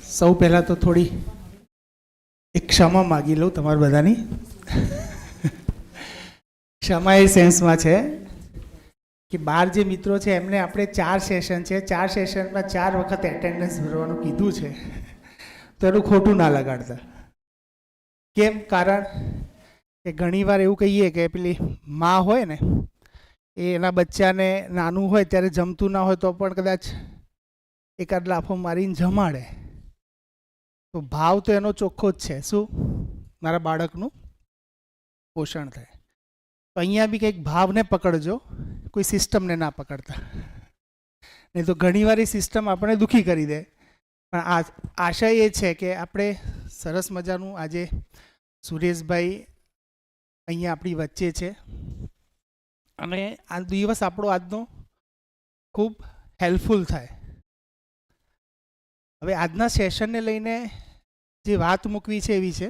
સૌ પહેલાં તો થોડી એક ક્ષમા માગી લઉં તમારા બધાની. ક્ષમા એ સેન્સમાં છે કે 12 જે મિત્રો છે એમને આપણે 4 સેશન છે, 4 સેશનમાં 4 વખત એટેન્ડન્સ ભરવાનું કીધું છે, તો એનું ખોટું ના લગાડતા. કેમ? કારણ કે ઘણીવાર એવું કહીએ કે પેલી માં હોય ને એ એના બચ્ચાને નાનું હોય ત્યારે જમતું ના હોય તો પણ કદાચ એકાદ લાફો મારીને જમાડે, તો ભાવ તો એનો ચોખ્ખો જ છે, શું? મારા બાળકનું પોષણ થાય. તો અહીંયા બી કંઈક ભાવને પકડજો, કોઈ સિસ્ટમને ના પકડતા, નહીં તો ઘણીવાર એ સિસ્ટમ આપણે દુઃખી કરી દે. પણ આ આશય એ છે કે આપણે સરસ મજાનું આજે સુરેશભાઈ અહીંયા આપણી વચ્ચે છે અને આ દિવસ આપણો આજનો ખૂબ હેલ્પફુલ થાય. હવે આજના સેશનને લઈને જે વાત મૂકવી છે એવી છે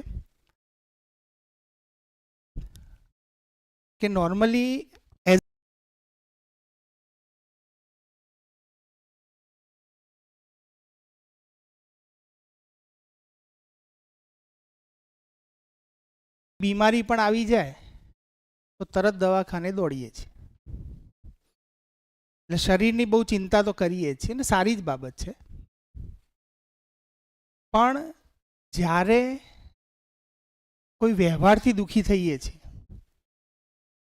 કે નોર્મલી બીમારી પણ આવી જાય તો તરત દવાખાને દોડીએ છીએ, એટલે શરીરની બહુ ચિંતા તો કરીએ છીએ ને સારી જ બાબત છે. પણ જ્યારે કોઈ વ્યવહારથી દુઃખી થઈએ છીએ,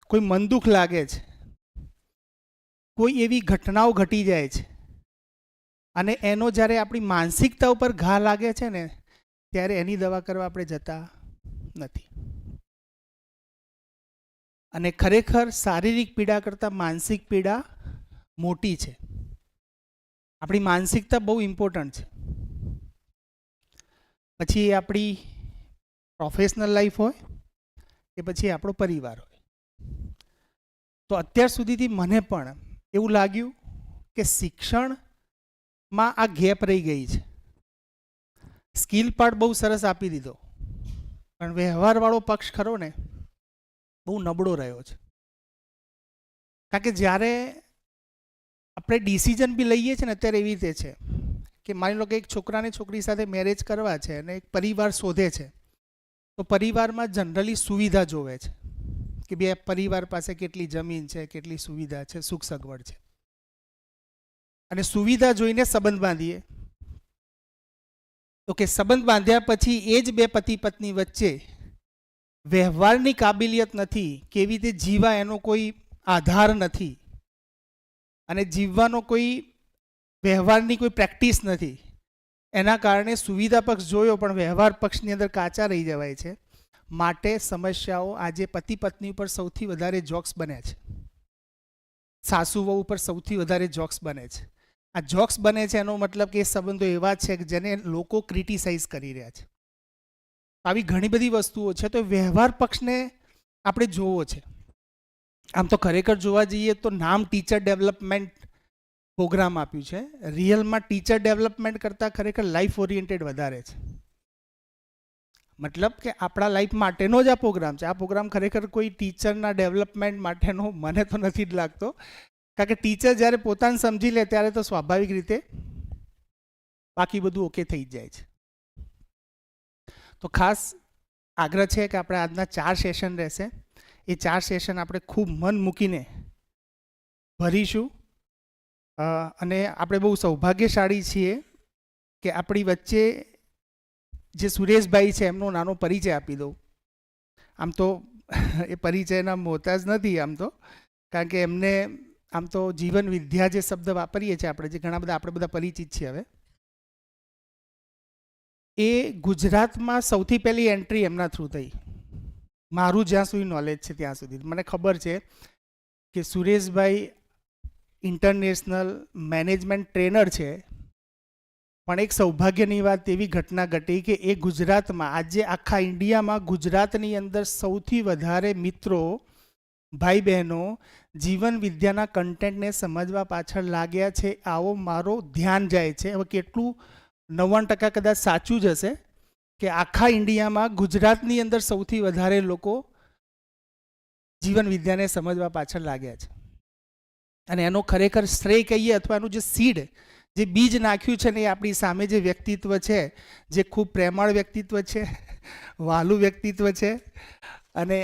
કોઈ મન દુઃખ લાગે છે, કોઈ એવી ઘટનાઓ ઘટી જાય છે અને એનો જ્યારે આપણી માનસિકતા ઉપર ઘા લાગે છે ને ત્યારે એની દવા કરવા આપણે જતા નથી. અને ખરેખર શારીરિક પીડા કરતાં માનસિક પીડા મોટી છે. આપણી માનસિકતા બહુ ઇમ્પોર્ટન્ટ છે. પછી એ આપણી પ્રોફેશનલ લાઈફ હોય કે પછી આપણો પરિવાર હોય. તો અત્યાર સુધીથી મને પણ એવું લાગ્યું કે શિક્ષણમાં આ ગેપ રહી ગઈ છે. સ્કિલ પાર્ટ બહુ સરસ આપી દીધો, પણ વ્યવહારવાળો પક્ષ ખરો ને બહુ નબળો રહ્યો છે. કારણ કે જ્યારે આપણે ડિસિઝન બી લઈએ છીએ ને અત્યારે એવી રીતે છે કે માની લો કે એક છોકરાને છોકરી સાથે મેરેજ કરવા છે અને એક પરિવાર શોધે છે, તો પરિવારમાં જનરલી સુવિધા જોવે છે કે બે પરિવાર પાસે કેટલી જમીન છે, કેટલી સુવિધા છે, સુખ સગવડ છે, અને સુવિધા જોઈને સંબંધ બાંધીએ. તો કે સંબંધ બાંધ્યા પછી એ જ બે પતિ પત્ની વચ્ચે વ્યવહારની કાબિલિયત નથી, કેવી રીતે જીવા એનો કોઈ આધાર નથી અને જીવવાનો કોઈ વ્યવહારની કોઈ પ્રેક્ટિસ નથી. એના કારણે સુવિધા પક્ષ જોયો પણ વ્યવહાર પક્ષની અંદર કાચા રહી જવાય છે. માટે સમસ્યાઓ આજે પતિ પત્ની ઉપર સૌથી વધારે જોક્સ બને છે, સાસુ વહુ ઉપર સૌથી વધારે જોક્સ બને છે. આ જોક્સ બને છે એનો મતલબ કે એ સંબંધો એવા છે કે જેને લોકો ક્રિટિસાઇઝ કરી રહ્યા છે. આવી ઘણી બધી વસ્તુઓ છે. તો વ્યવહાર પક્ષને આપણે જોવો છે. આમ તો ખરેખર જોવા જઈએ તો નામ ટીચર ડેવલપમેન્ટ પ્રોગ્રામ આપ્યું છે, રિયલમાં ટીચર ડેવલપમેન્ટ કરતાં ખરેખર લાઈફ ઓરિએન્ટેડ વધારે છે. મતલબ કે આપણા લાઈફ માટેનો જ આ પ્રોગ્રામ છે. આ પ્રોગ્રામ ખરેખર કોઈ ટીચરના ડેવલપમેન્ટ માટેનો મને તો નથી જ લાગતો. કારણ કે ટીચર જ્યારે પોતાને સમજી લે ત્યારે તો સ્વાભાવિક રીતે બાકી બધું ઓકે થઈ જ જાય છે. તો ખાસ આગ્રહ છે કે આપણે આજના 4 સેશન રહેશે, એ 4 સેશન આપણે ખૂબ મન મૂકીને ભરીશું. અને આપણે બહુ સૌભાગ્યશાળી છીએ કે આપણી વચ્ચે જે સુરેશભાઈ છે એમનો નાનો પરિચય આપી દઉં. આમ તો એ પરિચયના મોહતાજ નથી આમ તો, કારણ કે એમને આમ તો જીવન વિદ્યા જે શબ્દ વાપરીએ છીએ આપણે, જે ઘણા બધા આપણે બધા પરિચિત છીએ, હવે એ ગુજરાતમાં સૌથી પહેલી એન્ટ્રી એમના થ્રુ થઈ. મારું જ્યાં સુધી નોલેજ છે ત્યાં સુધી મને ખબર છે કે સુરેશભાઈ ઇન્ટરનેશનલ મેનેજમેન્ટ ટ્રેનર છે. પણ એક સૌભાગ્યની વાત એવી ઘટના ઘટી કે એ ગુજરાતમાં, આજે આખા ઇન્ડિયામાં ગુજરાતની અંદર સૌથી વધારે મિત્રો, ભાઈ બહેનો જીવન વિદ્યાના કન્ટેન્ટને સમજવા પાછળ લાગ્યા છે. આવો મારો ધ્યાન જાય છે. હવે કેટલું 99% કદાચ સાચું જ હશે કે આખા ઇન્ડિયામાં ગુજરાતની અંદર સૌથી વધારે લોકો જીવન વિદ્યાને સમજવા પાછળ લાગ્યા છે. અને એનો ખરેખર શ્રેય કહીએ અથવા એનું જે સીડ જે બીજ નાખ્યું છે ને એ આપણી સામે જે વ્યક્તિત્વ છે, જે ખૂબ પ્રેમાળ વ્યક્તિત્વ છે, વહાલું વ્યક્તિત્વ છે, અને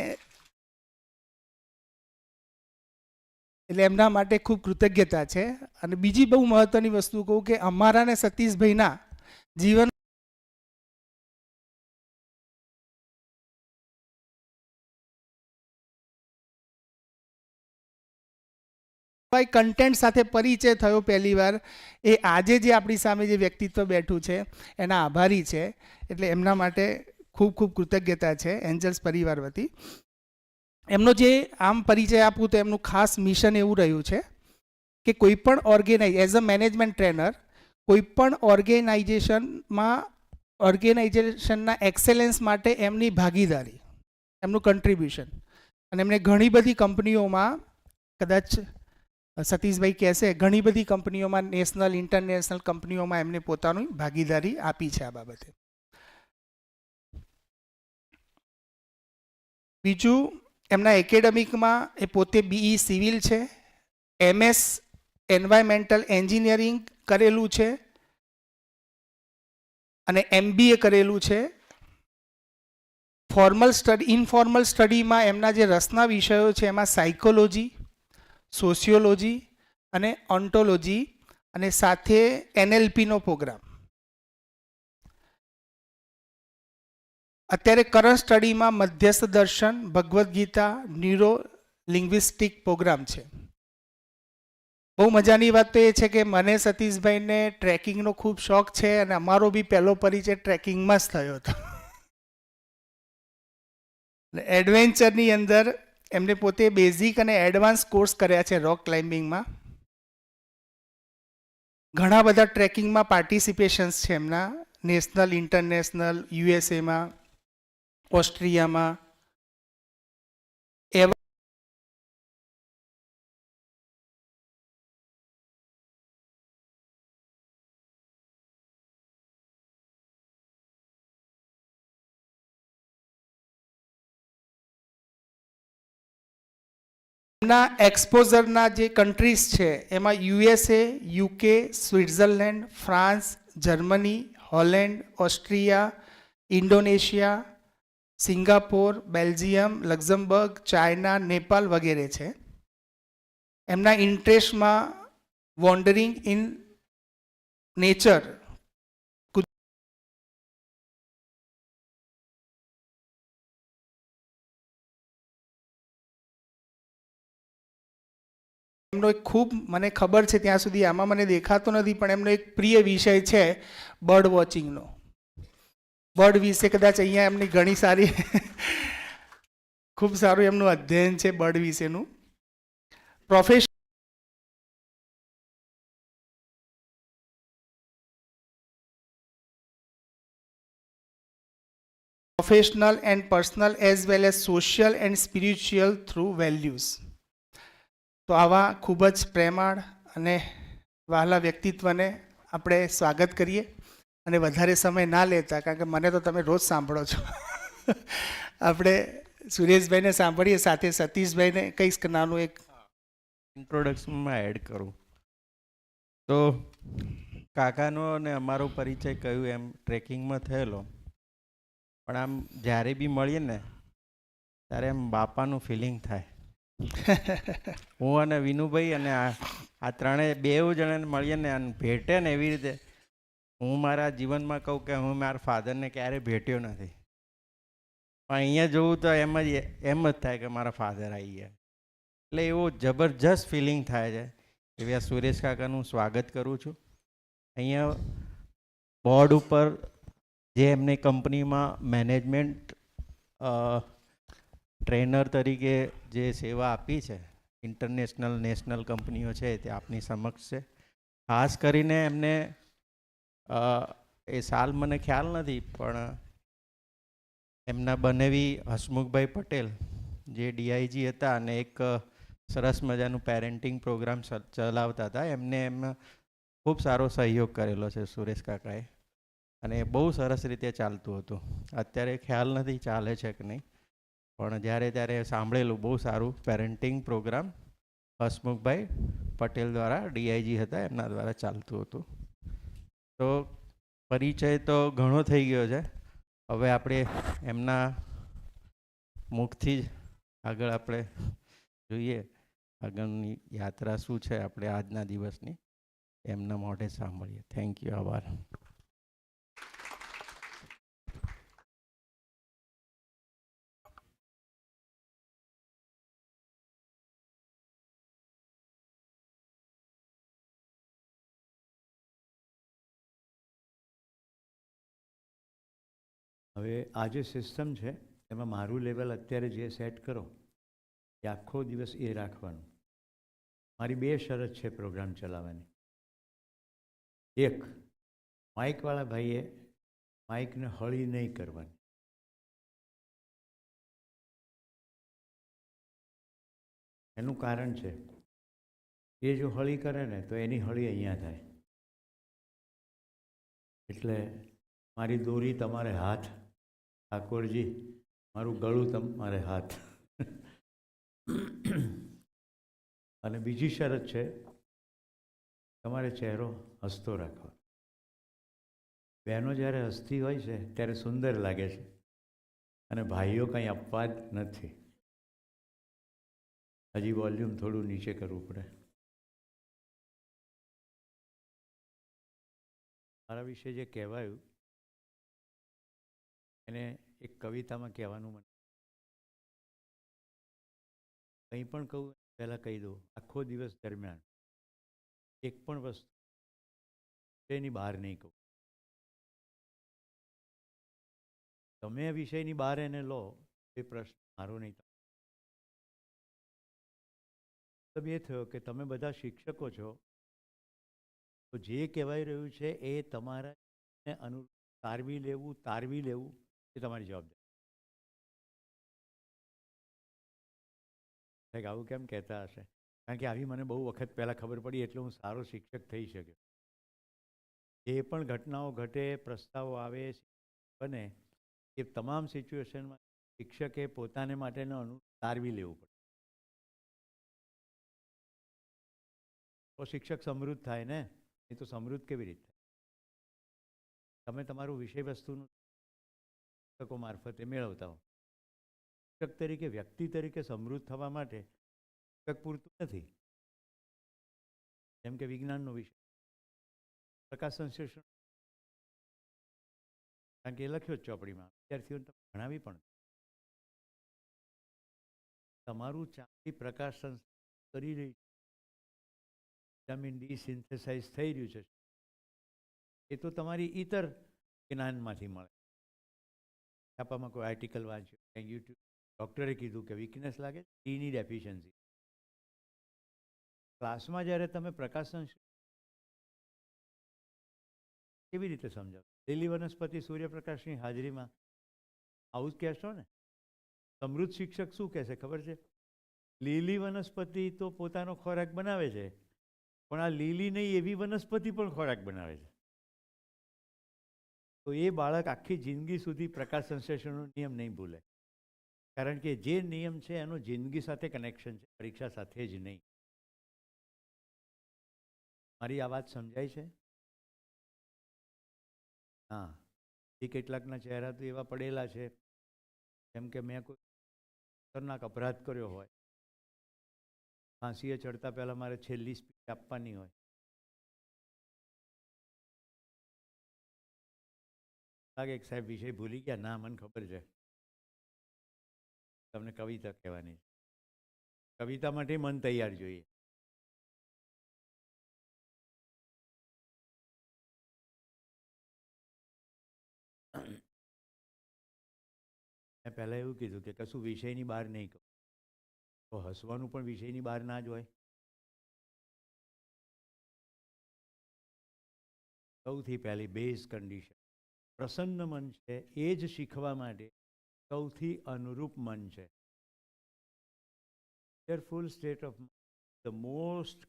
એટલે એમના માટે ખૂબ કૃતજ્ઞતા છે. અને બીજી બહુ મહત્ત્વની વસ્તુ કહું કે અમારા ને સતીશભાઈના જીવન કન્ટેન્ટ સાથે પરિચય થયો પહેલી વાર, એ આજે જે આપણી સામે જે વ્યક્તિત્વ બેઠું છે એના આભારી છે. એટલે એમના માટે ખૂબ ખૂબ કૃતજ્ઞતા છે એન્જલ્સ પરિવાર વતી. એમનો જે આમ પરિચય આપું તો એમનું ખાસ મિશન એવું રહ્યું છે કે કોઈ પણ એઝ અ મેનેજમેન્ટ ટ્રેનર કોઈ પણ ઓર્ગેનાઇઝેશનના એક્સેલન્સ માટે એમની ભાગીદારી, એમનું કન્ટ્રીબ્યુશન, અને એમણે ઘણી બધી કંપનીઓમાં, કદાચ સતીશભાઈ કહેશે, ઘણી બધી કંપનીઓમાં, નેશનલ ઇન્ટરનેશનલ કંપનીઓમાં એમને પોતાની ભાગીદારી આપી છે આ બાબતે. બીજું, એમના એકેડેમિકમાં એ પોતે બીઈ સિવિલ છે, MS એન્વાયરમેન્ટલ એન્જિનિયરિંગ કરેલું છે અને MBA કરેલું છે. ઇનફોર્મલ સ્ટડીમાં એમના જે રસના વિષયો છે એમાં સાયકોલોજી, સોશિયોલોજી અને ઓન્ટોલોજી, અને સાથે NLPનો પ્રોગ્રામ. અત્યારે કરંટ સ્ટડીમાં મધ્યસ્થ દર્શન, Bhagavad Gita, neuro linguistic program છે. બહુ મજાની વાત તો એ છે કે મને સતીશભાઈને ટ્રેકિંગનો ખૂબ શોખ છે અને અમારો બી પહેલો પરિચય ટ્રેકિંગમાં જ થયો હતો. એડવેન્ચરની અંદર એમને પોતે બેઝિક અને એડવાન્સ કોર્સ કર્યા છે રોક ક્લાઇમ્બિંગમાં. ઘણા બધા ટ્રેકિંગમાં પાર્ટિસિપેશન્સ છે એમના, નેશનલ, ઇન્ટરનેશનલ, USAમાં, ઓસ્ટ્રિયામાં. એવા એમના એક્સપોઝરના જે કન્ટ્રીઝ છે એમાં USA, UK, Switzerland, France, Germany, Holland, Austria, Indonesia, Singapore, Belgium, Luxembourg, China, Nepal વગેરે છે. એમના ઇન્ટરેસ્ટમાં વોન્ડરિંગ ઇન નેચર, એમનો એક ખૂબ, મને ખબર છે ત્યાં સુધી, આમાં મને દેખાતો નથી, પણ એમનો એક પ્રિય વિષય છે બર્ડ વોચિંગનો. બર્ડ વિશે કદાચ અહીંયા એમની ઘણી સારી ખૂબ સારું એમનું અધ્યયન છે બર્ડ વિશેનું. Professional and personal as well as social and spiritual through values. તો આવા ખૂબ જ પ્રેમાળ અને વહાલા વ્યક્તિત્વને આપણે સ્વાગત કરીએ અને વધારે સમય ના લેતા, કારણ કે મને તો તમે રોજ સાંભળો છો. આપણે સુરેશભાઈને સાંભળીએ, સાથે સતીશભાઈને કંઈક નાનું એક ઇન્ટ્રોડક્શનમાં એડ કરું તો કાકાનો અને અમારો પરિચય કહ્યું એમ ટ્રેકિંગમાં થયેલો, પણ આમ જ્યારે બી મળીએ ને ત્યારે એમ બાપાનું ફિલિંગ થાય. હું અને વિનુભાઈ અને આ ત્રણેય બેઉ જણાને મળીએ ને અને ભેટે ને એવી રીતે, હું મારા જીવનમાં કહું કે હું મારા ફાધરને ક્યારેય ભેટ્યો નથી, પણ અહીંયા જોઉં તો એમ જ થાય કે મારા ફાધર આવી ગયા. એટલે એવું જબરજસ્ત ફિલિંગ થાય છે. એવી આ સુરેશ કાકાનું સ્વાગત કરું છું. અહીંયા બોર્ડ ઉપર જે એમને કંપનીમાં મેનેજમેન્ટ ટ્રેનર તરીકે જે સેવા આપી છે, ઇન્ટરનેશનલ, નેશનલ કંપનીઓ છે તે આપની સમક્ષ છે. ખાસ કરીને એમને એ સાલ મને ખ્યાલ નથી, પણ એમના બનેવી હસમુખભાઈ પટેલ જે DIG હતા અને એક સરસ મજાનું પેરેન્ટિંગ પ્રોગ્રામ ચલાવતા હતા, એમને ખૂબ સારો સહયોગ કરેલો છે સુરેશ કાકાએ, અને બહુ સરસ રીતે ચાલતું હતું. અત્યારે ખ્યાલ નથી ચાલે છે કે નહીં, પણ જ્યારે ત્યારે સાંભળેલું બહુ સારું પેરેન્ટિંગ પ્રોગ્રામ હસમુખભાઈ પટેલ દ્વારા, ડીઆઈજી હતા, એમના દ્વારા ચાલતું હતું. તો પરિચય તો ઘણો થઈ ગયો છે. હવે આપણે એમના મુખથી જ આગળ આપણે જોઈએ આગળની યાત્રા શું છે આપણે આજના દિવસની, એમના મોઢે સાંભળીએ. Thank you. આભાર. હવે આ જે સિસ્ટમ છે એમાં મારું લેવલ અત્યારે જે સેટ કરો એ આખો દિવસ એ રાખવાનું. મારી 2 શરત છે પ્રોગ્રામ ચલાવવાની. એક, માઇકવાળા ભાઈએ માઇકને હળી નહીં કરવાની. એનું કારણ છે, એ જો હળી કરે ને તો એની હળી અહીંયા થાય. એટલે મારી દોરી તમારે હાથ, ઠાકોરજી મારું ગળું તમારે હાથ. અને બીજી શરત છે, તમારે ચહેરો હસતો રાખવો. બહેનો જ્યારે હસતી હોય છે ત્યારે સુંદર લાગે છે, અને ભાઈઓ કંઈ અપવાદ નથી. હજી વોલ્યુમ થોડું નીચે કરવું પડે. મારા વિશે જે કહેવાયું એને એક કવિતામાં કહેવાનું મને. કંઈ પણ કહું પહેલાં કહી દઉં, આખો દિવસ દરમિયાન એક પણ વસ્તુ વિષયની બહાર નહીં કહું. તમે વિષયની બહાર એને લો એ પ્રશ્ન મારો નહીં. મતલબ એ થયો કે તમે બધા શિક્ષકો છો, તો જે કહેવાય રહ્યું છે એ તમારા અનુરૂપ તારવી લેવું એ તમારી જવાબદારી. આવું કેમ કહેતા હશે? કારણ કે આવી મને બહુ વખત પહેલાં ખબર પડી, એટલે હું સારો શિક્ષક થઈ શક્યો. જે પણ ઘટનાઓ ઘટે, પ્રસ્તાવો આવે, બને, એ તમામ સિચ્યુએશનમાં શિક્ષકે પોતાને માટેનો તારવી લેવું પડે. તો શિક્ષક સમૃદ્ધ થાય ને, એ તો સમૃદ્ધ કેવી રીતે થાય? તમે તમારું વિષય વસ્તુનું શિક્ષકો મારફતે મેળવતા હો. શિક્ષક તરીકે, વ્યક્તિ તરીકે સમૃદ્ધ થવા માટે શિક્ષક પૂરતું નથી. જેમ કે વિજ્ઞાનનો વિષય, પ્રકાશ સંશ્લેષણ, કારણ કે એ લખ્યો જ ચોપડીમાં, વિદ્યાર્થીઓને તમે ભણાવી પણ. તમારું ચામડી પ્રકાશ સંશ્લેષણ કરી રહી છે, વિટામિન ડી સિન્થેસાઇઝ થઈ રહ્યું છે, એ તો તમારી ઇતર જ્ઞાનમાંથી મળે. છાપામાં કોઈ આર્ટિકલ વાંચ્યું, યુટ્યુબ ડૉક્ટરે કીધું કે વીકનેસ લાગે, ડીની ડેફિશિયન્સી. ક્લાસમાં જ્યારે તમે પ્રકાશ સંશ્લેષણ કેવી રીતે સમજાવો? લીલી વનસ્પતિ સૂર્યપ્રકાશની હાજરીમાં આવું જ કહેશો ને? સમૃદ્ધ શિક્ષક શું કહેશે ખબર છે? લીલી વનસ્પતિ તો પોતાનો ખોરાક બનાવે છે, પણ આ લીલી નહીં એવી વનસ્પતિ પણ ખોરાક બનાવે છે. તો એ બાળક આખી જિંદગી સુધી પ્રકાશ સંશ્લેષણનો નિયમ નહીં ભૂલે, કારણ કે જે નિયમ છે એનો જિંદગી સાથે કનેક્શન છે, પરીક્ષા સાથે જ નહીં. મારી આ વાત સમજાય છે? હા. એ કેટલાકના ચહેરા તો એવા પડેલા છે જેમ કે મેં કોઈ ખતરનાક અપરાધ કર્યો હોય, ફાંસીએ ચડતા પહેલાં મારે છેલ્લી સ્પીચ આપવાની હોય, લાગે એક સાહેબ વિષય ભૂલી ગયા. ના, મને ખબર છે, તમને કવિતા કહેવાની છે. કવિતા માટે મન તૈયાર જોઈએ. મેં પહેલાં એવું કીધું કે કશું વિષયની બહાર નહીં કહું. તો હસવાનું પણ વિષયની બહાર ના જ હોય. સૌથી પહેલી બેઝ કન્ડિશન, પ્રસન્ન મન છે એ જ શીખવા માટે સૌથી અનુરૂપ મન છે. cheerful state of mind, the most.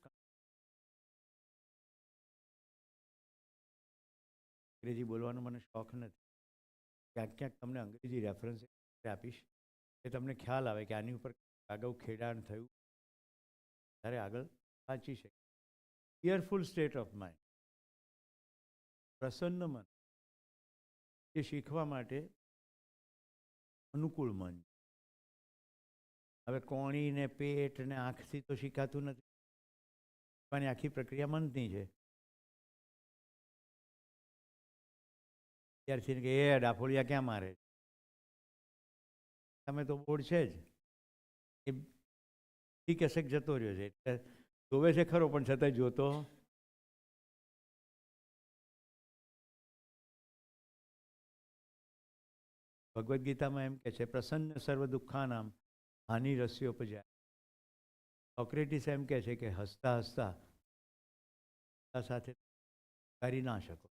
અંગ્રેજી બોલવાનો મને શોખ નથી. ક્યાંક ક્યાંક તમને અંગ્રેજી રેફરન્સ આપીશ એ તમને ખ્યાલ આવે કે આની ઉપર અગાઉ ખેડાણ થયું, ત્યારે આગળ સાચી છે. ફિયરફુલ સ્ટેટ ઓફ માઇન્ડ, પ્રસન્ન મન એ શીખવા માટે અનુકૂળ મન. હવે કોણી ને પેટ ને આંખથી તો શીખાતું નથી, પણ આખી પ્રક્રિયા મનની છે. ત્યારથી કે એ ડાફોડિયા ક્યાં મારે, તમે તો બોર્ડ છે જ, એ ઠીક હશે જતો રહ્યો છે, એટલે જોવે છે ખરો પણ છતાંય જોતો. ભગવદ્ ગીતામાં એમ કે છે પ્રસન્ન સર્વ દુઃખાનામ હાનિ રસ્યોપજાય. સોક્રેટિસ એમ કે છે કે હસતા હસતા સાથે કરી ના શકો.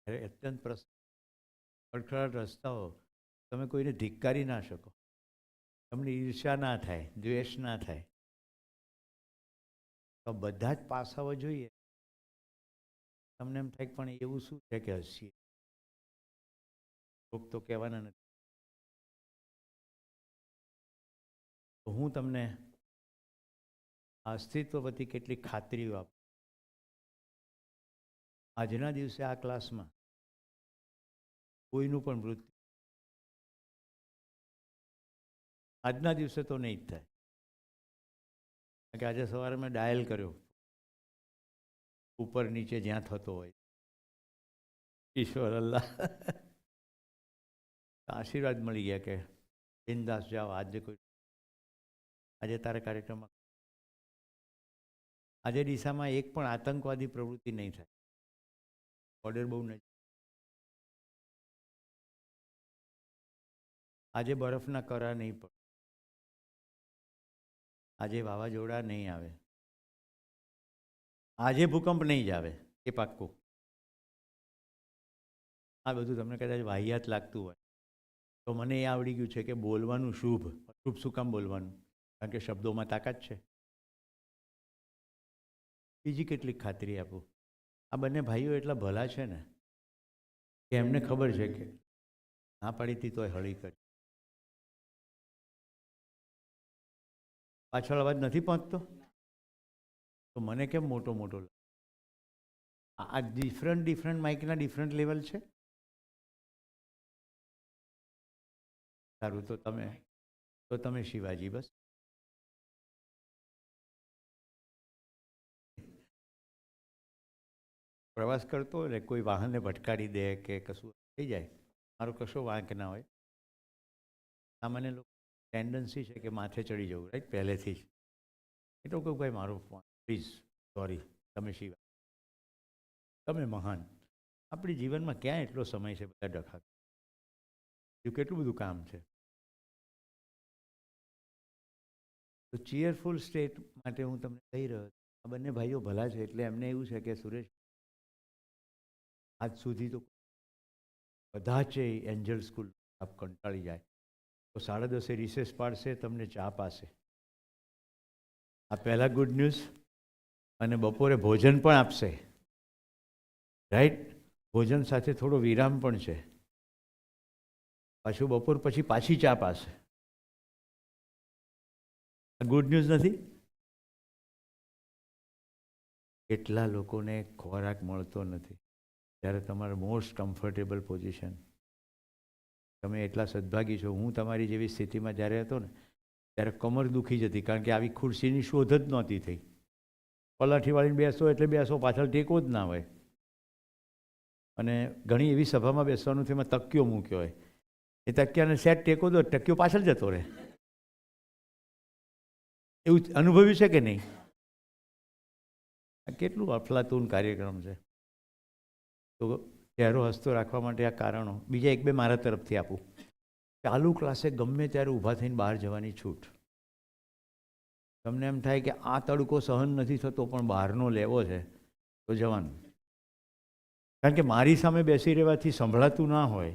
અત્યંત પ્રસન્ન ખડખડાટ રસ્તાઓ તમે કોઈને ધિક્કારી ના શકો, તમને ઈર્ષ્યા ના થાય, દ્વેષ ના થાય. તો બધા જ પાસાઓ જોઈએ, તમને એમ થાય પણ એવું શું છે કે હસીએ, લોક તો કહેવાના નથી. તો હું તમને અસ્તિત્વ વતી કેટલીક ખાતરીઓ આપું. આજના દિવસે આ ક્લાસમાં કોઈનું પણ મૃત્યુ આજના દિવસે તો નહીં જ થાય. કારણ કે આજે સવારે મેં ડાયલ કર્યો, ઉપર નીચે જ્યાં થતો હોય, ઈશ્વર અલ્લાહ આશીર્વાદ મળી ગયા કે બિંદાસ જાઓ, આજે કોઈ આજે તારા કાર્યક્રમમાં આજે ડીસામાં એક પણ આતંકવાદી પ્રવૃત્તિ નહીં થાય. ઓર્ડર બહુ નજીક. આજે બરફના કરા નહીં પડે, આજે વાવાઝોડા નહીં આવે, આજે ભૂકંપ નહીં જ આવે, એ પાક્કું. આ બધું તમને કદાચ વાહિયાત લાગતું હોય તો મને એ આવડી ગયું છે કે બોલવાનું શુભ. શુભ શું કામ બોલવાનું? કારણ કે શબ્દોમાં તાકાત છે. બીજી કેટલીક ખાતરી આપું, આ બંને ભાઈઓ એટલા ભલા છે ને કે એમને ખબર છે કે ના પાડી હતી તોય હળી કરી. પાછળ અવાજ નથી પહોંચતો તો મને કેમ મોટો મોટો લાગે? આ ડિફરન્ટ માઇકના ડિફરન્ટ લેવલ છે. સારું, તો તમે શિવાજી બસ. પ્રવાસ કરતો હોય ને કોઈ વાહનને ભટકાડી દે કે કશું થઈ જાય, મારો કશો વાંક ના હોય. સામાન્ય લોકો ટેન્ડન્સી છે કે માથે ચડી જવું, રાઈટ, પહેલેથી જ. એ તો કહું ભાઈ મારો પ્લીઝ સોરી, તમે શિવા, તમે મહાન. આપણી જીવનમાં ક્યાં એટલો સમય છે બધા ડખા, બીજું કેટલું બધું કામ છે. તો ચીયરફુલ સ્ટેટ માટે હું તમને કહી રહ્યો છું. આ બંને ભાઈઓ ભલા છે એટલે એમને એવું છે કે સુરેશ આજ સુધી તો બધા છે એન્જલ સ્કૂલ આપ કંટાળી જાય તો 10:30 રિસેસ પાડશે, તમને ચા પાશે. આ પહેલા ગુડ ન્યૂઝ. અને બપોરે ભોજન પણ આપશે, રાઈટ. ભોજન સાથે થોડો વિરામ પણ છે. પાછું બપોર પછી પાછી ચા પાશે. ગુડ ન્યૂઝ નથી? કેટલા લોકોને ખોરાક મળતો નથી જ્યારે તમારું મોસ્ટ કમ્ફર્ટેબલ પોઝિશન. તમે એટલા સદભાગી છો. હું તમારી જેવી સ્થિતિમાં જ્યારે હતો ને ત્યારે કમર દુખી જતી, કારણ કે આવી ખુરશીની શોધ જ નહોતી થઈ. પલાઠી વાળીને બેસો એટલે બેસો, પાછળ ટેકો જ ના હોય. અને ઘણી એવી સભામાં બેસવાનું છે એમાં તકિયો મૂક્યો હોય, એ તકિયાને સેટ ટેકો દો, તકિયો પાછળ જતો રહે. એવું અનુભવ્યું છે કે નહીં? આ કેટલું અફલાતુન કાર્યક્રમ છે. તો ચહેરો હસતો રાખવા માટે આ કારણો. બીજા એક બે મારા તરફથી આપું. ચાલુ ક્લાસે ગમે ત્યારે ઊભા થઈને બહાર જવાની છૂટ. તમને એમ થાય કે આ તડકો સહન નથી થતો પણ બહારનો લેવો છે તો જવાનું. કારણ કે મારી સામે બેસી રહેવાથી સંભળાતું ના હોય,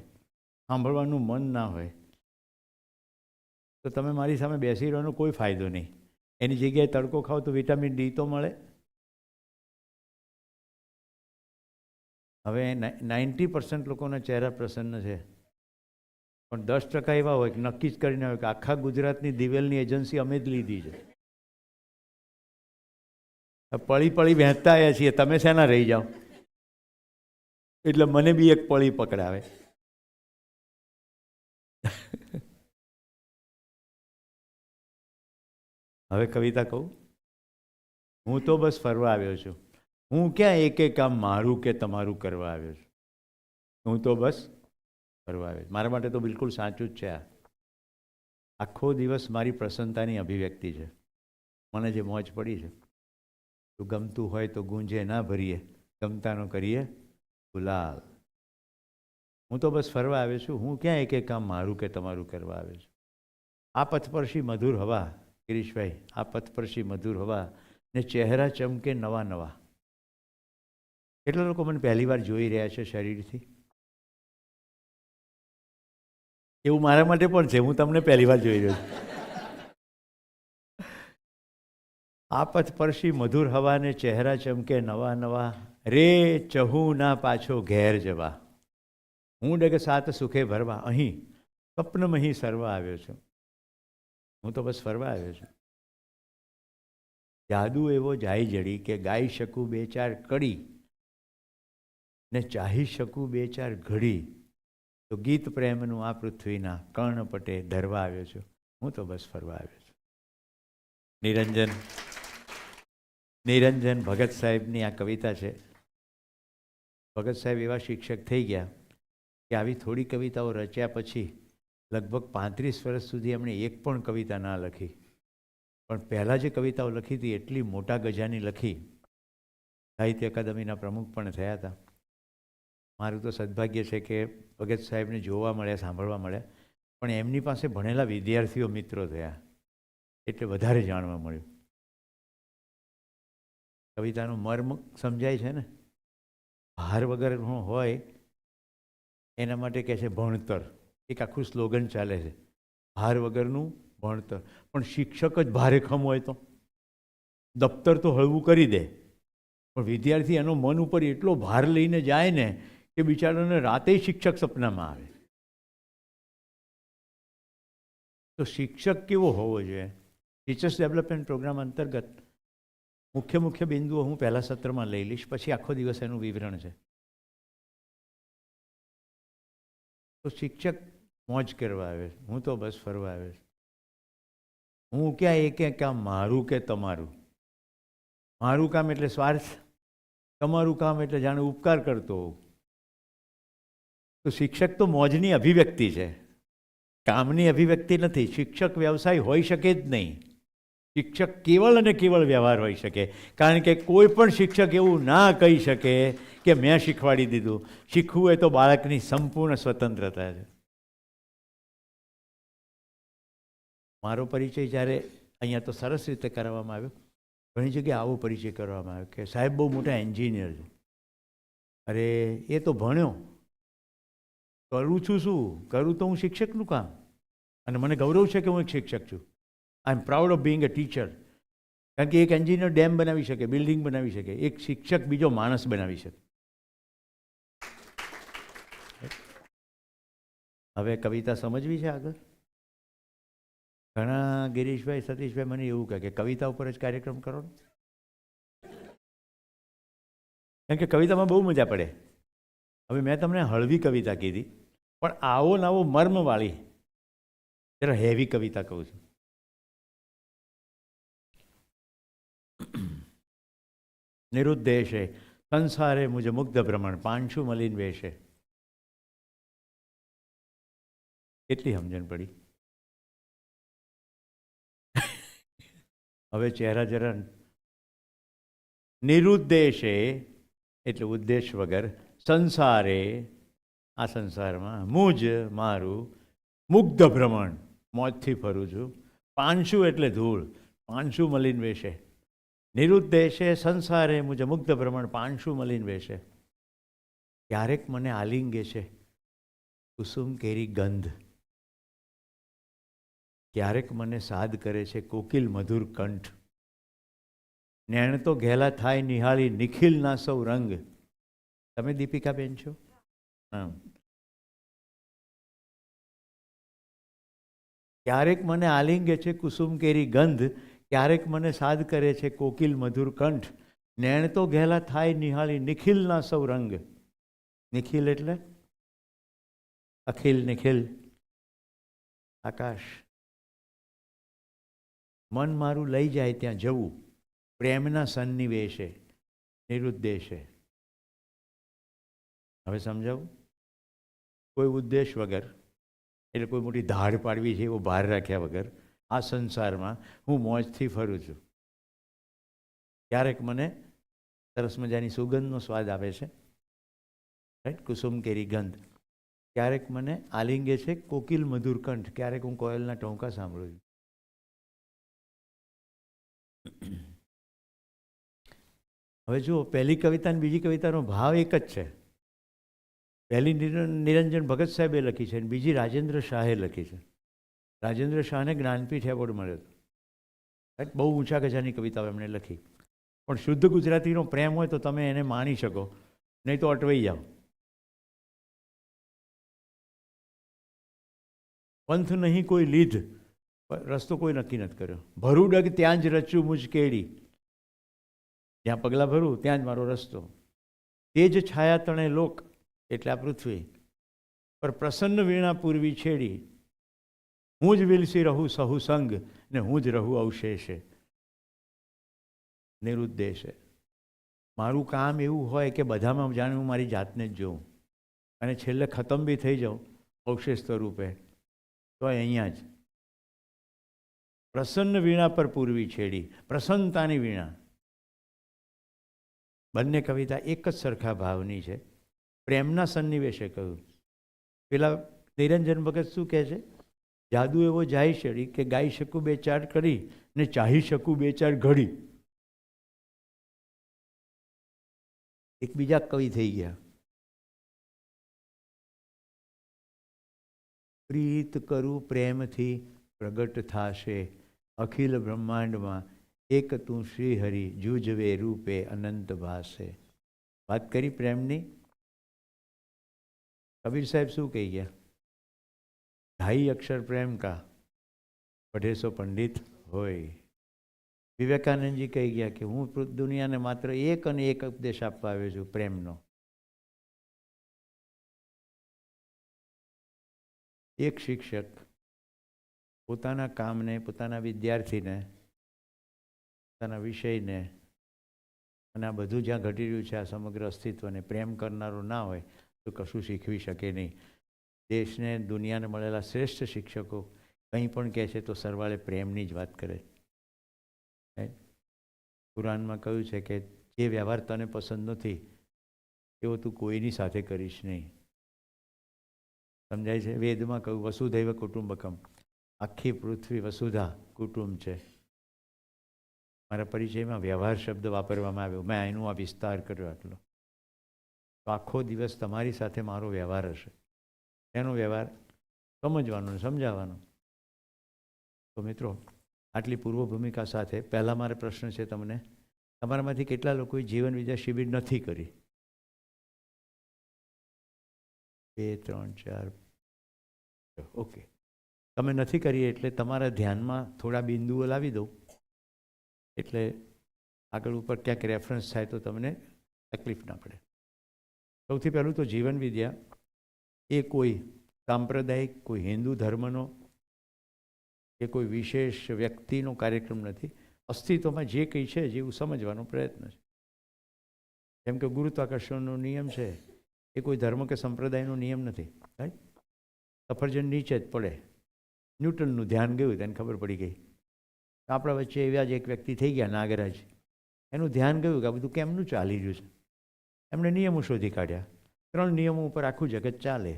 સાંભળવાનું મન ના હોય, તો તમે મારી સામે બેસી રહેવાનો કોઈ ફાયદો નહીં. એની જગ્યાએ તડકો ખાઓ તો વિટામિન ડી તો મળે. હવે 90% લોકોના ચહેરા પ્રસન્ન છે, પણ 10% એવા હોય કે નક્કી જ કરીને હોય કે આખા ગુજરાતની દિવેલની એજન્સી અમે જ લીધી છે. પળી પળી વહેંચતા આવ્યા છીએ, તમે શેના રહી જાઓ? એટલે મને બી એક પળી પકડાવે. હવે કવિતા કહું, હું તો બસ ફરવા આવ્યો છું. હું ક્યાં એક કામ મારું કે તમારું કરવા આવ્યો છું. હું તો બસ ફરવા આવ્યો છું. મારા માટે તો બિલકુલ સાચું જ છે આ. આખો દિવસ મારી પ્રસન્નતાની અભિવ્યક્તિ છે. મને જે મોજ પડી છે, તો ગમતું હોય તો ગુંજે ના ભરીએ, ગમતાનો કરીએ ગુલાલ. હું તો બસ ફરવા આવ્યો છું. હું ક્યાં એક કામ મારું કે તમારું કરવા આવ્યો છું. આ પથપરસી મધુર હવા, ગિરીશભાઈ, આ પથપરસી મધુર હવા ને ચહેરા ચમકે નવા નવા. કેટલા લોકો મને પહેલી વાર જોઈ રહ્યા છે શરીરથી? એવું મારા માટે પણ છે. હું તમને પહેલી વાર જોઈ રહ્યો છું. આપત પરસી મધુર હવાને ચહેરા ચમકે નવા નવા, રે ચહું ના પાછો ઘેર જવા. હું ડગે સાત સુખે ભરવા, અહીં સ્વપ્નમહી સરવા આવ્યો છું. હું તો બસ ફરવા આવ્યો છું. જાદુ એવો જાય જડી કે ગાઈ શકું બે ચાર કડી ને ચાહી શકું બે ચાર ઘડી, તો ગીત પ્રેમનું આ પૃથ્વીના કર્ણપટે ધરવા આવ્યો છું. હું તો બસ ફરવા આવ્યો છું. નિરંજન ભગત સાહેબની આ કવિતા છે. ભગત સાહેબ એવા શિક્ષક થઈ ગયા કે આવી થોડી કવિતાઓ રચ્યા પછી લગભગ 35 વર્ષ સુધી એમણે એક પણ કવિતા ના લખી. પણ પહેલાં જે કવિતાઓ લખી હતી એટલી મોટા ગજાની લખી. સાહિત્ય અકાદમીના પ્રમુખ પણ થયા હતા. મારું તો સદભાગ્ય છે કે ભગત સાહેબને જોવા મળ્યા, સાંભળવા મળ્યા, પણ એમની પાસે ભણેલા વિદ્યાર્થીઓ મિત્રો થયા, એટલે વધારે જાણવા મળ્યું. કવિતાનું મર્મ સમજાય છે ને? ભાર વગરનું હોય એના માટે કહે છે ભણતર. એક આખું સ્લોગન ચાલે છે, ભાર વગરનું ભણતર. પણ શિક્ષક જ ભારેખમ હોય તો દફતર તો હળવું કરી દે, પણ વિદ્યાર્થી એનો મન ઉપર એટલો ભાર લઈને જાય ને કે બિચારાને રાતે શિક્ષક સપનામાં આવે. તો શિક્ષક કેવો હોવો જોઈએ? ટીચર્સ ડેવલપમેન્ટ પ્રોગ્રામ અંતર્ગત મુખ્ય બિંદુઓ હું પહેલા સત્રમાં લઈ લઈશ, પછી આખો દિવસ એનું વિવરણ છે. તો શિક્ષક મોજ કરવા આવે, હું તો બસ ફરવા આવે. હું ક્યાં એક કામ મારું કે તમારું. મારું કામ એટલે સ્વાર્થ, તમારું કામ એટલે જાણે ઉપકાર કરતો હોઉં. તો શિક્ષક તો મોજની અભિવ્યક્તિ છે, કામની અભિવ્યક્તિ નથી. શિક્ષક વ્યવસાય હોઈ શકે જ નહીં. શિક્ષક કેવળ અને કેવળ વ્યવહાર હોઈ શકે. કારણ કે કોઈ પણ શિક્ષક એવું ના કહી શકે કે મેં શીખવાડી દીધું. શીખવું એ તો બાળકની સંપૂર્ણ સ્વતંત્રતા છે. મારો પરિચય જ્યારે અહીંયા તો સરસ રીતે કરવામાં આવ્યો, ઘણી જગ્યાએ આવો પરિચય કરવામાં આવ્યો કે સાહેબ બહુ મોટા એન્જિનિયર છે. અરે એ તો ભણ્યો, કરું છું શું? કરું તો હું શિક્ષકનું કામ, અને મને ગૌરવ છે કે હું એક શિક્ષક છું. I am proud of being a teacher. કારણ કે એક એન્જિનિયર ડેમ બનાવી શકે, બિલ્ડિંગ બનાવી શકે, એક શિક્ષક બીજો માણસ બનાવી શકે. હવે કવિતા સમજવી છે આગળ. ઘણા ગિરીશભાઈ, સતીશભાઈ મને એવું કહે કે કવિતા ઉપર જ કાર્યક્રમ કરો. કારણ કે કવિતામાં બહુ મજા પડે. હવે મેં તમને હળવી કવિતા કીધી, પણ આવો નવો મર્મવાળી જરા હેવી કવિતા કહું છું. નિરુદ્દેશે સંસારે મુજ મુગ્ધ ભ્રમણ, પાંચું મલિન વેશે. કેટલી સમજણ પડી? હવે ચહેરા જરા. નિરુદ્દેશે એટલે ઉદ્દેશ વગર, સંસારે આ સંસારમાં, મુજ મારું, મુગ્ધ ભ્રમણ મોજથી ફરું છું, પાંચું એટલે ધૂળ, પાંચું મલિન વેશે. નિરુદ્દેશે સંસારે મુજ મુગ્ધ ભ્રમણ, પાંચું મલિન વેશે. ક્યારેક મને આલિંગે છે કુસુમ કેરી ગંધ, ક્યારેક મને સાદ કરે છે કોકિલ મધુર કંઠ. નેણ તો ઘેલા થાય નિહાળી નિખિલના સૌ રંગ. તમે દીપિકાબેન છો? હા. ક્યારેક મને આલિંગે છે કુસુમ કેરી ગંધ, ક્યારેક મને સાદ કરે છે કોકિલ મધુર કંઠ, નેણ તો ઘેલા થાય નિહાળી નિખિલના સૌ રંગ. નિખિલ એટલે અખિલ નિખિલ આકાશ. મન મારું લઈ જાય ત્યાં જવું, પ્રેમના સન્નિવેશે નિરુદ્દેશે. હવે સમજાવું? કોઈ ઉદ્દેશ વગર, એટલે કોઈ મોટી ધાડ પાડવી છે એવો ભાર રાખ્યા વગર આ સંસારમાં હું મોજથી ફરું છું. ક્યારેક મને સરસ મજાની સુગંધનો સ્વાદ આવે છે, રાઈટ, કુસુમ કેરી ગંધ. ક્યારેક મને આલિંગે છે કોકિલ મધુર કંઠ, ક્યારેક હું કોયલના ટોંકા સાંભળું છું. હવે જુઓ, પહેલી કવિતા અને બીજી કવિતાનો ભાવ એક જ છે. પહેલી નિરંજન ભગત સાહેબે લખી છે અને બીજી રાજેન્દ્ર શાહે લખી છે. રાજેન્દ્ર શાહને જ્ઞાનપીઠ એવોર્ડ મળ્યો હતો. રાઈટ, બહુ ઊંચા ગજાની કવિતાઓ એમણે લખી. પણ શુદ્ધ ગુજરાતીનો પ્રેમ હોય તો તમે એને માણી શકો, નહીં તો અટવાઈ જાઓ. પંથ નહીં કોઈ લીધ, રસ્તો કોઈ નક્કી નથી કર્યો. ભરું ડગ ત્યાં જ રચ્યું મુજ કેડી, જ્યાં પગલાં ભરું ત્યાં જ મારો રસ્તો. તે જ છાયા તણે લોક, એટલે આ પૃથ્વી પર પ્રસન્ન વીણા પૂર્વી છેડી. હું જ વિલસી રહું સહુ સંગ, ને હું જ રહું અવશેષે નિરુદ્દેશે. મારું કામ એવું હોય કે બધામાં જાણે હું મારી જાતને જ જોઉં, અને છેલ્લે ખતમ બી થઈ જાઉં અવશેષ સ્વરૂપે, તો અહીંયા જ. પ્રસન્ન વીણા પર પૂર્વી છેડી, પ્રસન્નતાની વીણા. બંને કવિતા એક જ સરખા ભાવની છે. પ્રેમના સન્નિવેશે કહ્યું. પેલા નિરંજન ભગત શું કહે છે? જાદુ એવો જાય છેડી કે ગાઈ શકું બે ચાર કરી, ને ચાહી શકું બે ચાર ઘડી. એક બીજા કવિ થઈ ગયા. પ્રીત કરું પ્રેમથી પ્રગટ થાશે, અખિલ બ્રહ્માંડમાં એક તું શ્રી હરિ, જુજવે રૂપે અનંત ભાસે. વાત કરી પ્રેમની. કબીર સાહેબ શું કહી ગયા? 2.5 અક્ષર પ્રેમ કા, પઢે સો પંડિત હોય. વિવેકાનંદજી કહી ગયા કે હું દુનિયાને માત્ર એક અને એક ઉપદેશ આપવા આવ્યો છું, પ્રેમનો. એક શિક્ષક પોતાના કામને, પોતાના વિદ્યાર્થીને, પોતાના વિષયને, અને આ બધું જ્યાં ઘટી રહ્યું છે આ સમગ્ર અસ્તિત્વને પ્રેમ કરનારો ના હોય તો કશું શીખવી શકે નહીં. દેશને, દુનિયાને મળેલા શ્રેષ્ઠ શિક્ષકો કંઈ પણ કહે છે તો સરવાળે પ્રેમની જ વાત કરે. કુરાનમાં કહ્યું છે કે જે વ્યવહાર તને પસંદ નથી એવો તું કોઈની સાથે કરીશ નહીં. સમજાય છે? વેદમાં કહ્યું વસુધૈવ કુટુંબકમ, આખી પૃથ્વી વસુધા કુટુંબ છે. મારા પરિચયમાં વ્યવહાર શબ્દ વાપરવામાં આવ્યો, મેં એનું આ વિસ્તાર કર્યો આટલો. તો આખો દિવસ તમારી સાથે મારો વ્યવહાર હશે. એનો વ્યવહાર સમજવાનો, સમજાવવાનો. તો મિત્રો, આટલી પૂર્વ ભૂમિકા સાથે પહેલાં મારો પ્રશ્ન છે તમને, તમારામાંથી કેટલા લોકોએ જીવન વિદ્યા શિબિર નથી કરી? 2, 3, 4. ઓકે, તમે નથી કરી એટલે તમારા ધ્યાનમાં થોડા બિંદુઓ લાવી દઉં, એટલે આગળ ઉપર ક્યાંક રેફરન્સ થાય તો તમને તકલીફ ના પડે. સૌથી પહેલું તો જીવન વિદ્યા એ કોઈ સાંપ્રદાયિક, કોઈ હિન્દુ ધર્મનો કે કોઈ વિશેષ વ્યક્તિનો કાર્યક્રમ નથી. અસ્તિત્વમાં જે કંઈ છે જેવું સમજવાનો પ્રયત્ન છે. જેમ કે ગુરુત્વાકર્ષણનો નિયમ છે એ કોઈ ધર્મ કે સંપ્રદાયનો નિયમ નથી. રાઈટ? સફરજન નીચે જ પડે, ન્યૂટનનું ધ્યાન ગયું તેને ખબર પડી ગઈ. આપણા વચ્ચે એવા જ એક વ્યક્તિ થઈ ગયા નાગરાજ, એનું ધ્યાન ગયું કે આ બધું કેમનું ચાલી રહ્યું છે. એમણે નિયમો શોધી કાઢ્યા. 3 નિયમો ઉપર આખું જગત ચાલે.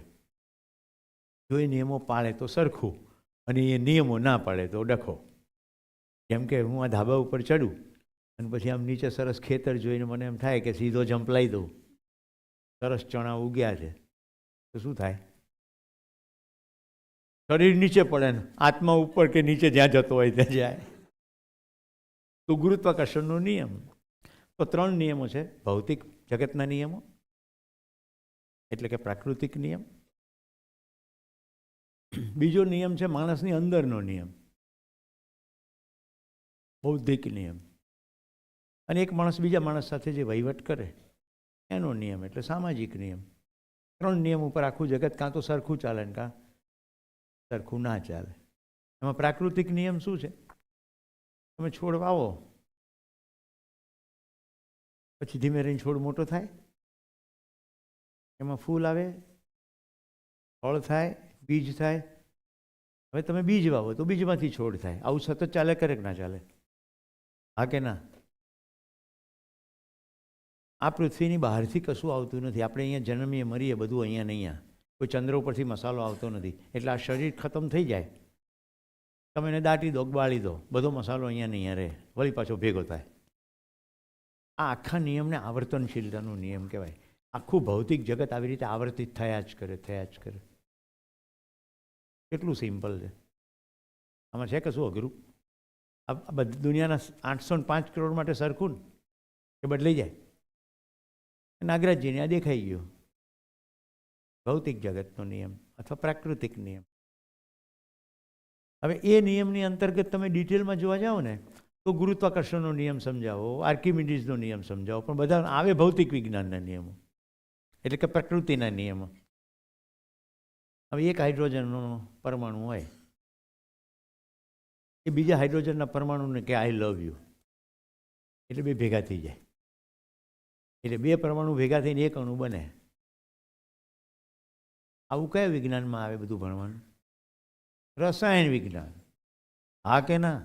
જો એ નિયમો પાળે તો સરખું, અને એ નિયમો ના પાડે તો ડખો. જેમ કે હું આ ધાબા ઉપર ચડું અને પછી આમ નીચે સરસ ખેતર જોઈને મને એમ થાય કે સીધો જમ્પ લાવી દઉં, સરસ ચણા ઉગ્યા છે, તો શું થાય? શરીર નીચે પડે ને આત્મા ઉપર કે નીચે જ્યાં જતો હોય ત્યાં જાય. તો ગુરુત્વાકર્ષણનો નિયમ. તો 3 નિયમો છે. ભૌતિક જગતના નિયમો એટલે કે પ્રાકૃતિક નિયમ. બીજો નિયમ છે માણસની અંદરનો નિયમ. બૌદ્ધિક નિયમ. અને એક માણસ બીજા માણસ સાથે જે વહીવટ કરે એનો નિયમ એટલે સામાજિક નિયમ. 3 નિયમ ઉપર આખું જગત કાં તો સરખું ચાલે ને કાં સરખું ના ચાલે. એમાં પ્રાકૃતિક નિયમ શું છે? તમે છોડ વાવો, પછી ધીમે રહીને છોડ મોટો થાય, એમાં ફૂલ આવે, ફળ થાય, બીજ થાય. હવે તમે બીજ વાવો તો બીજમાંથી છોડ થાય. આવું સતત ચાલે કરે કે ના ચાલે? હા કે ના? આ પૃથ્વીની બહારથી કશું આવતું નથી. આપણે અહીંયા જન્મીએ મરીએ બધું અહીંયા ને અહીંયા. કોઈ ચંદ્ર ઉપરથી મસાલો આવતો નથી. એટલે આ શરીર ખતમ થઈ જાય, તમે એને દાટી દો, બાળી દો, બધો મસાલો અહીંયા ને અહીંયા રહે, વળી પાછો ભેગો થાય. આ આખા નિયમને આવર્તનશીલતાનો નિયમ કહેવાય. આખું ભૌતિક જગત આવી રીતે આવર્તિત થયા જ કરે, થયા જ કરે. કેટલું સિમ્પલ છે. આમાં છે કશું અઘરું? આ બધી દુનિયાના 805 કરોડ માટે સરખું ને એ બદલાઈ જાય. નાગરાજજીને આ દેખાઈ ગયો ભૌતિક જગતનો નિયમ અથવા પ્રાકૃતિક નિયમ. હવે એ નિયમની અંતર્ગત તમે ડિટેલમાં જોવા જાઓ ને તો ગુરુત્વાકર્ષણનો નિયમ સમજાવો, આર્કિમિડીઝનો નિયમ સમજાવો, પણ બધા આવે ભૌતિક વિજ્ઞાનના નિયમો એટલે કે પ્રકૃતિના નિયમો. હવે એક હાઇડ્રોજનનો પરમાણુ હોય, એ બીજા હાઇડ્રોજનના પરમાણુને કે આઈ લવ યુ એટલે બે ભેગા થઈ જાય. એટલે બે પરમાણુ ભેગા થઈને એક અણુ બને. આવું કયા વિજ્ઞાનમાં આવે બધું ભણવાનું? રસાયણ વિજ્ઞાન. હા કે ના?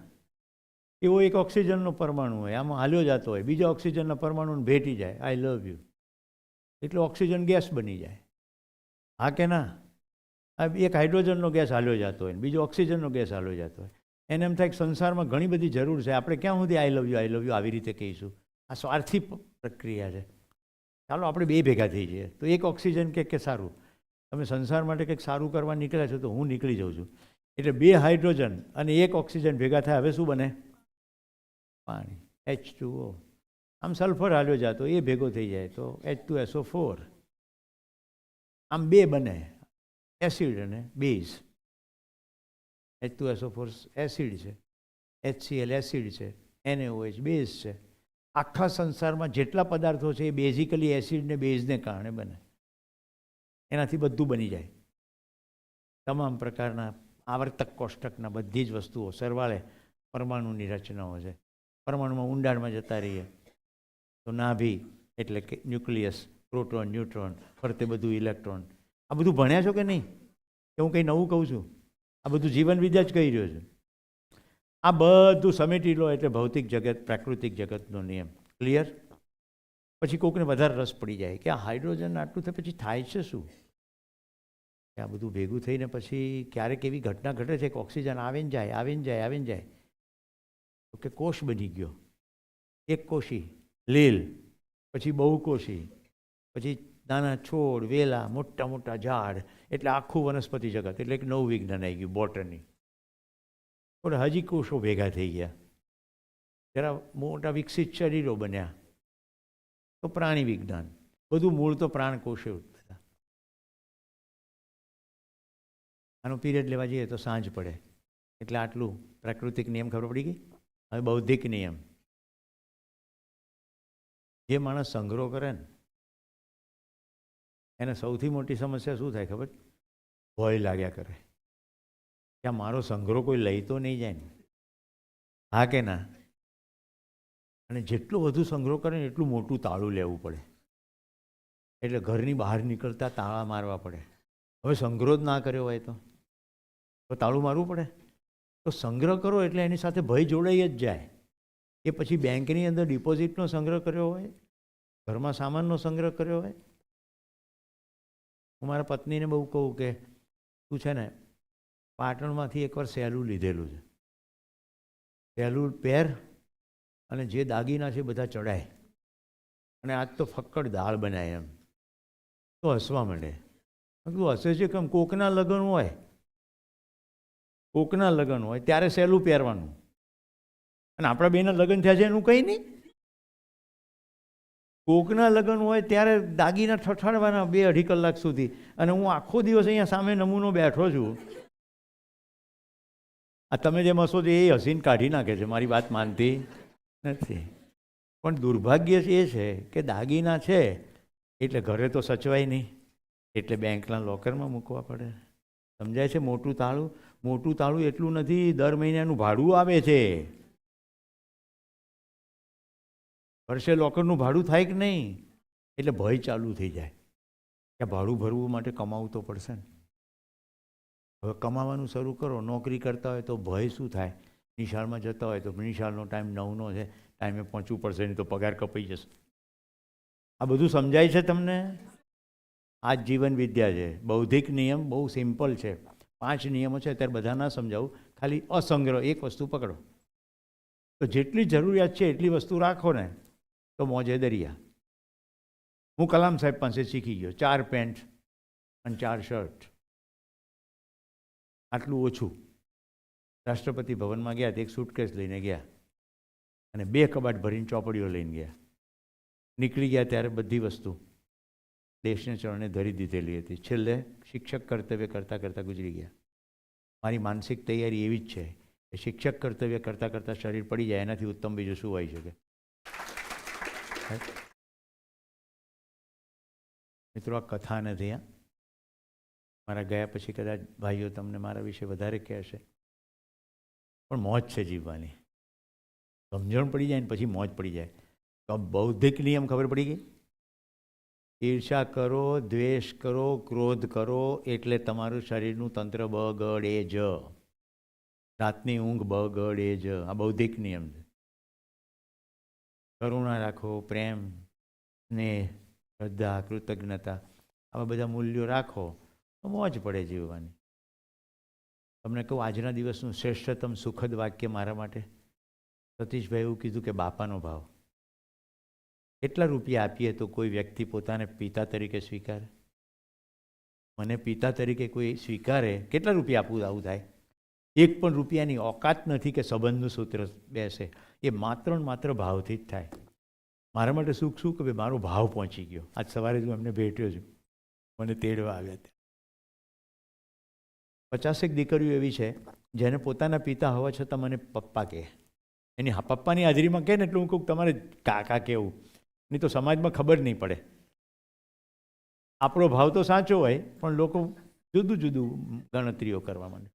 એવો એક ઓક્સિજનનો પરમાણુ હોય, આમાં હાલ્યો જતો હોય, બીજા ઓક્સિજનના પરમાણુને ભેટી જાય, આઈ લવ યુ એટલે ઓક્સિજન ગેસ બની જાય. હા કે ના? એક હાઇડ્રોજનનો ગેસ હાલ્યો જતો હોય, બીજો ઓક્સિજનનો ગેસ હાલ્યો જતો હોય. એને એમ થાય કે સંસારમાં ઘણી બધી જરૂર છે, આપણે ક્યાં સુધી આઈ લવ યુ આવી રીતે કહીશું? આ સ્વાર્થી પ્રક્રિયા છે. ચાલો આપણે બે ભેગા થઈ જઈએ. તો એક ઓક્સિજન કે સારું, તમે સંસાર માટે કંઈક સારું કરવા નીકળ્યા છો તો હું નીકળી જાઉં છું. એટલે બે હાઇડ્રોજન અને એક ઓક્સિજન ભેગા થાય, હવે શું બને? પાણી, H2O. આમ સલ્ફર હાલ્યો જાતો એ ભેગો થઈ જાય તો H2SO4. આમ બે બને, એસિડ અને બેઝ. H2SO4 એસિડ છે, HCl એસિડ છે, NaOH બેઝ છે. આખા સંસારમાં જેટલા પદાર્થો છે એ બેઝિકલી એસિડ ને બેઝને કારણે બને. એનાથી બધું બની જાય. તમામ પ્રકારના આવર્તક કોષ્ટકના બધી જ વસ્તુઓ સરવાળે પરમાણુની રચનાઓ છે. પરમાણુમાં ઊંડાણમાં જતા રહીએ તો નાભી એટલે કે ન્યુક્લિયસ, પ્રોટોન, ન્યુટ્રોન, ફરતે બધું ઇલેક્ટ્રોન. આ બધું ભણ્યા છો કે નહીં? કે હું કંઈ નવું કહું છું? આ બધું જીવન વિદ્યા જ કહી રહ્યો છું. આ બધું સમેટી લો એટલે ભૌતિક જગત, પ્રાકૃતિક જગતનો નિયમ. ક્લિયર? પછી કોઈકને વધારે રસ પડી જાય કે આ હાઇડ્રોજન આટલું થાય પછી થાય છે શું? કે આ બધું ભેગું થઈને પછી ક્યારેક એવી ઘટના ઘટે છે કે ઓક્સિજન આવે ને જાય, આવે ને જાય, આવે ને જાય. તો કે કોષ બની ગયો. એક કોષી, લીલ, પછી બહુકોષી, પછી નાના છોડ, વેલા, મોટા મોટા ઝાડ, એટલે આખું વનસ્પતિ જગત. એટલે એક નવું વિજ્ઞાન આવી ગયું, બોટની. પણ હજી કોષો ભેગા થઈ ગયા, જરા મોટા વિકસિત શરીરો બન્યા તો પ્રાણી વિજ્ઞાન. બધું મૂળ તો પ્રાણ કોષો બધા. આનો પીરિયડ લેવા જઈએ તો સાંજ પડે. એટલે આટલું પ્રાકૃતિક નિયમ ખબર પડી ગઈ. હવે બૌદ્ધિક નિયમ. જે માણસ સંગ્રહ કરે ને એને સૌથી મોટી સમસ્યા શું થાય ખબર? ભય લાગ્યા કરે કે આ મારો સંગ્રહ કોઈ લઈ તો નહીં જાય ને. હા કે ના? અને જેટલો વધુ સંગ્રહ કરે ને એટલું મોટું તાળું લેવું પડે. એટલે ઘરની બહાર નીકળતા તાળા મારવા પડે. હવે સંગ્રહ જ ના કર્યો હોય તો તાળું મારવું પડે. તો સંગ્રહ કરો એટલે એની સાથે ભય જોડાઈ જ જાય. એ પછી બેંકની અંદર ડિપોઝિટનો સંગ્રહ કર્યો હોય, ઘરમાં સામાનનો સંગ્રહ કર્યો હોય. હું મારા પત્નીને બહુ કહું કે તું છે ને પાટણમાંથી એકવાર સહેલું લીધેલું છે, સહેલું પહેર અને જે દાગીના છે બધા ચડાય અને આજ તો ફક્કડ દાળ બનાય એમ. તો હસવા માંડે. તું હસે છે કેમ? કોકના લગ્ન હોય, કોકના લગ્ન હોય ત્યારે સહેલું પહેરવાનું, અને આપણા બેના લગ્ન થયા છે એનું કંઈ નહીં. કોકના લગ્ન હોય ત્યારે દાગીના ઠઠાડવાના 2-2.5 કલાક સુધી, અને હું આખો દિવસ અહીંયા સામે નમૂનો બેઠો છું આ તમે જેમ હસો છો એ હસીને કાઢી નાખે છે, મારી વાત માનતી નથી. પણ દુર્ભાગ્ય એ છે કે દાગીના છે એટલે ઘરે તો સચવાય નહીં, એટલે બેંકના લોકરમાં મૂકવા પડે. સમજાય છે? મોટું તાળું એટલું નથી, દર મહિનાનું ભાડું આવે છે. વર્ષે લોકરનું ભાડું થાય કે નહીં, એટલે ભય ચાલુ થઈ જાય કે ભાડું ભરવું માટે કમાવું તો પડશે ને. હવે કમાવાનું શરૂ કરો, નોકરી કરતા હોય તો ભય શું થાય, નિશાળમાં જતા હોય તો નિશાળનો ટાઈમ 9નો છે, ટાઈમે પહોંચવું પડશે, નહીં તો પગાર કપાઈ જશે. આ બધું સમજાય છે તમને? આ જ જીવન વિદ્યા છે. બૌદ્ધિક નિયમ બહુ સિમ્પલ છે. 5 નિયમો છે, અત્યારે બધા ના સમજાવું, ખાલી અસંગ્રહ એક વસ્તુ પકડો તો જેટલી જરૂરિયાત છે એટલી વસ્તુ રાખો ને તો મોજે દરિયા. હું કલામ સાહેબ પાસે શીખી ગયો, 4 પેન્ટ અને 4 શર્ટ, આટલું ઓછું. રાષ્ટ્રપતિ ભવનમાં ગયા તો એક સૂટકેસ લઈને ગયા અને 2 કબાટ ભરીને ચોપડીઓ લઈને ગયા. નીકળી ગયા ત્યારે બધી વસ્તુ દેશને ચરણે ધરી દીધેલી હતી. છેલ્લે શિક્ષક કર્તવ્ય કરતાં કરતાં ગુજરી ગયા. મારી માનસિક તૈયારી એવી જ છે કે શિક્ષક કર્તવ્ય કરતાં કરતાં શરીર પડી જાય, એનાથી ઉત્તમ બીજું શું હોઈ શકે? મિત્રો, આ કથા નથી. મારા ગયા પછી કદાચ ભાઈઓ તમને મારા વિશે વધારે કહેશે, પણ મોજ છે જીવવાની. સમજણ પડી જાય ને પછી મોજ પડી જાય. તો બૌદ્ધિક નિયમ ખબર પડી ગઈ? ઈર્ષા કરો, દ્વેષ કરો, ક્રોધ કરો એટલે તમારું શરીરનું તંત્ર બગડે જ. રાતની ઊંઘ બગડે જ. આ બૌદ્ધિક નિયમ છે. કરુણા રાખો, પ્રેમ, સ્નેહ, શ્રદ્ધા, કૃતજ્ઞતા, આવા બધા મૂલ્યો રાખો તો મોજ પડે જીવવાની. તમને કહું, આજના દિવસનું શ્રેષ્ઠતમ સુખદ વાક્ય મારા માટે સતીશભાઈ એવું કીધું કે બાપાનો ભાવ. કેટલા રૂપિયા આપીએ તો કોઈ વ્યક્તિ પોતાને પિતા તરીકે સ્વીકારે? મને પિતા તરીકે કોઈ સ્વીકારે, કેટલા રૂપિયા આપવું? આવું થાય. 1 પણ રૂપિયાની ઓકાત નથી કે સંબંધનું સૂત્ર બેસે. એ માત્ર ને માત્ર ભાવથી જ થાય. મારા માટે સુખ શું કે મારો ભાવ પહોંચી ગયો. આજ સવારે હું એમને ભેટ્યો છું, મને તેડવા આવ્યા ત્યાં. 50 દીકરીઓ એવી છે જેને પોતાના પિતા હોવા છતાં મને પપ્પા કહે. એની પપ્પાની હાજરીમાં કહે ને એટલે હું કહું તમારે કાકા કહેવું, નહીં તો સમાજમાં ખબર નહીં પડે. આપણો ભાવ તો સાચો હોય પણ લોકો જુદું જુદું ગણતરીઓ કરવા માંડે.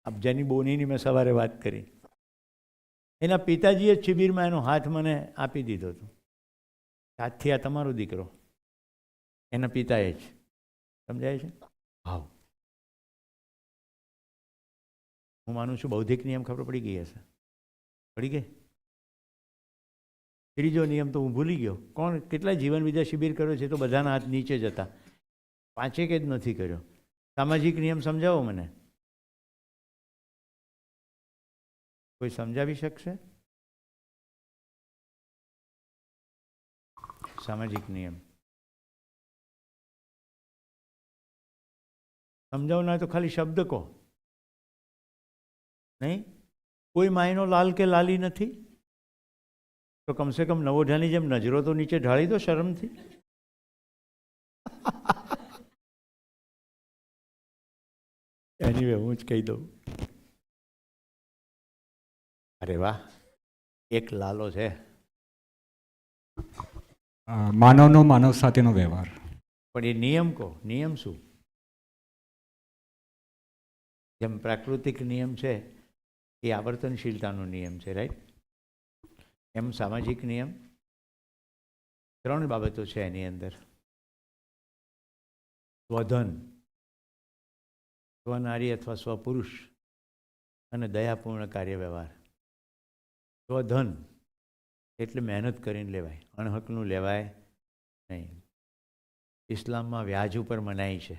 આપ જેની બોનીની મેં સવારે વાત કરી, એના પિતાજીએ શિબિરમાં એનો હાથ મને આપી દીધો હતો. આજથી આ તમારો દીકરો, એના પિતાએ જ. સમજાય છે? ભાવ. હું માનું છું બૌદ્ધિક નિયમ ખબર પડી ગઈ હશે. પડી ગઈ? ત્રીજો નિયમ તો હું ભૂલી ગયો. કોણ કેટલા જીવન વિદ્યા શિબિર કર્યો છે તો બધાના હાથ નીચે જ હતા. 5 જ નથી કર્યો. સામાજિક નિયમ સમજાવો મને. કોઈ સમજાવી શકશે? સામાજિક નિયમ સમજાવના હોય તો ખાલી શબ્દ કહો. નહીં? કોઈ માયનો લાલ કે લાલી નથી તો કમસે કમ નવોઢાની જેમ નજરો તો નીચે ઢાળી દો શરમથી. એનીવે હું જ કહી દઉં. અરે વાહ, એક લાલો છે. માનવનો માનવ સાથેનો વ્યવહાર. પણ એ નિયમ કહો. નિયમ શું? જેમ પ્રાકૃતિક નિયમ છે એ આવર્તનશીલતાનો નિયમ છે, રાઈટ? એમ સામાજિક નિયમ 3 બાબતો છે એની અંદર. સ્વધન, સ્વનારી અથવા સ્વપુરુષ અને દયાપૂર્ણ કાર્ય વ્યવહાર. સ્વધન એટલે મહેનત કરીને લેવાય, અણહકનું લેવાય નહીં. ઇસ્લામમાં વ્યાજ ઉપર મનાઈ છે.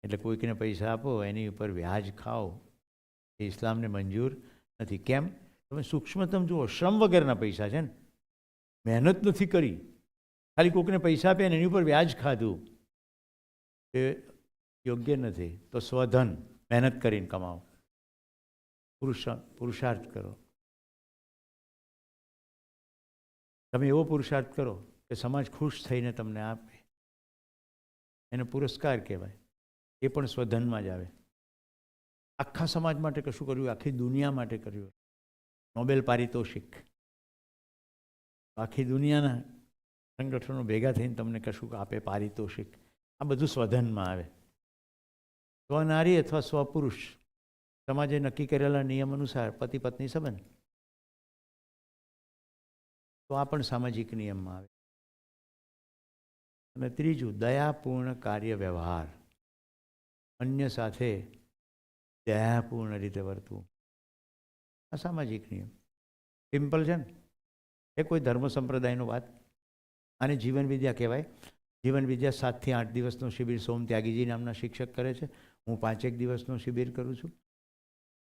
એટલે કોઈકને પૈસા આપો એની ઉપર વ્યાજ ખાઓ એ ઇસ્લામને મંજૂર નથી. કેમ? તમે સૂક્ષ્મતમ જુઓ, શ્રમ વગરના પૈસા છે ને, મહેનત નથી કરી, ખાલી કોઈકને પૈસા આપે ને એની ઉપર વ્યાજ ખાધું, એ યોગ્ય નથી. તો સ્વધન, મહેનત કરીને કમાઓ, પુરુષાર્થ કરો. તમે એવો પુરુષાર્થ કરો કે સમાજ ખુશ થઈને તમને આપે, એને પુરસ્કાર કહેવાય. એ પણ સ્વધનમાં જ આવે. આખા સમાજ માટે કશું કર્યું, આખી દુનિયા માટે કર્યું. નોબેલ પારિતોષિક. આખી દુનિયાના સંગઠનો ભેગા થઈને તમને કશું આપે પારિતોષિક. આ બધું સ્વધનમાં આવે. સ્વનારી અથવા સ્વપુરુષ સમાજે નક્કી કરેલા નિયમ અનુસાર પતિ પત્ની સંબંધ, તો આ પણ સામાજિક નિયમમાં આવે. અને ત્રીજું, દયાપૂર્ણ કાર્ય વ્યવહાર. અન્ય સાથે દયાપૂર્ણ રીતે વર્તવું, આ સામાજિક નિયમ. સિમ્પલ છે ને, એ કોઈ ધર્મ સંપ્રદાયનો વાત. આને જીવન વિદ્યા કહેવાય. જીવન વિદ્યા 7 થી 8 દિવસનો શિબિર સોમ ત્યાગીજી નામના શિક્ષક કરે છે. હું 5 દિવસનો શિબિર કરું છું.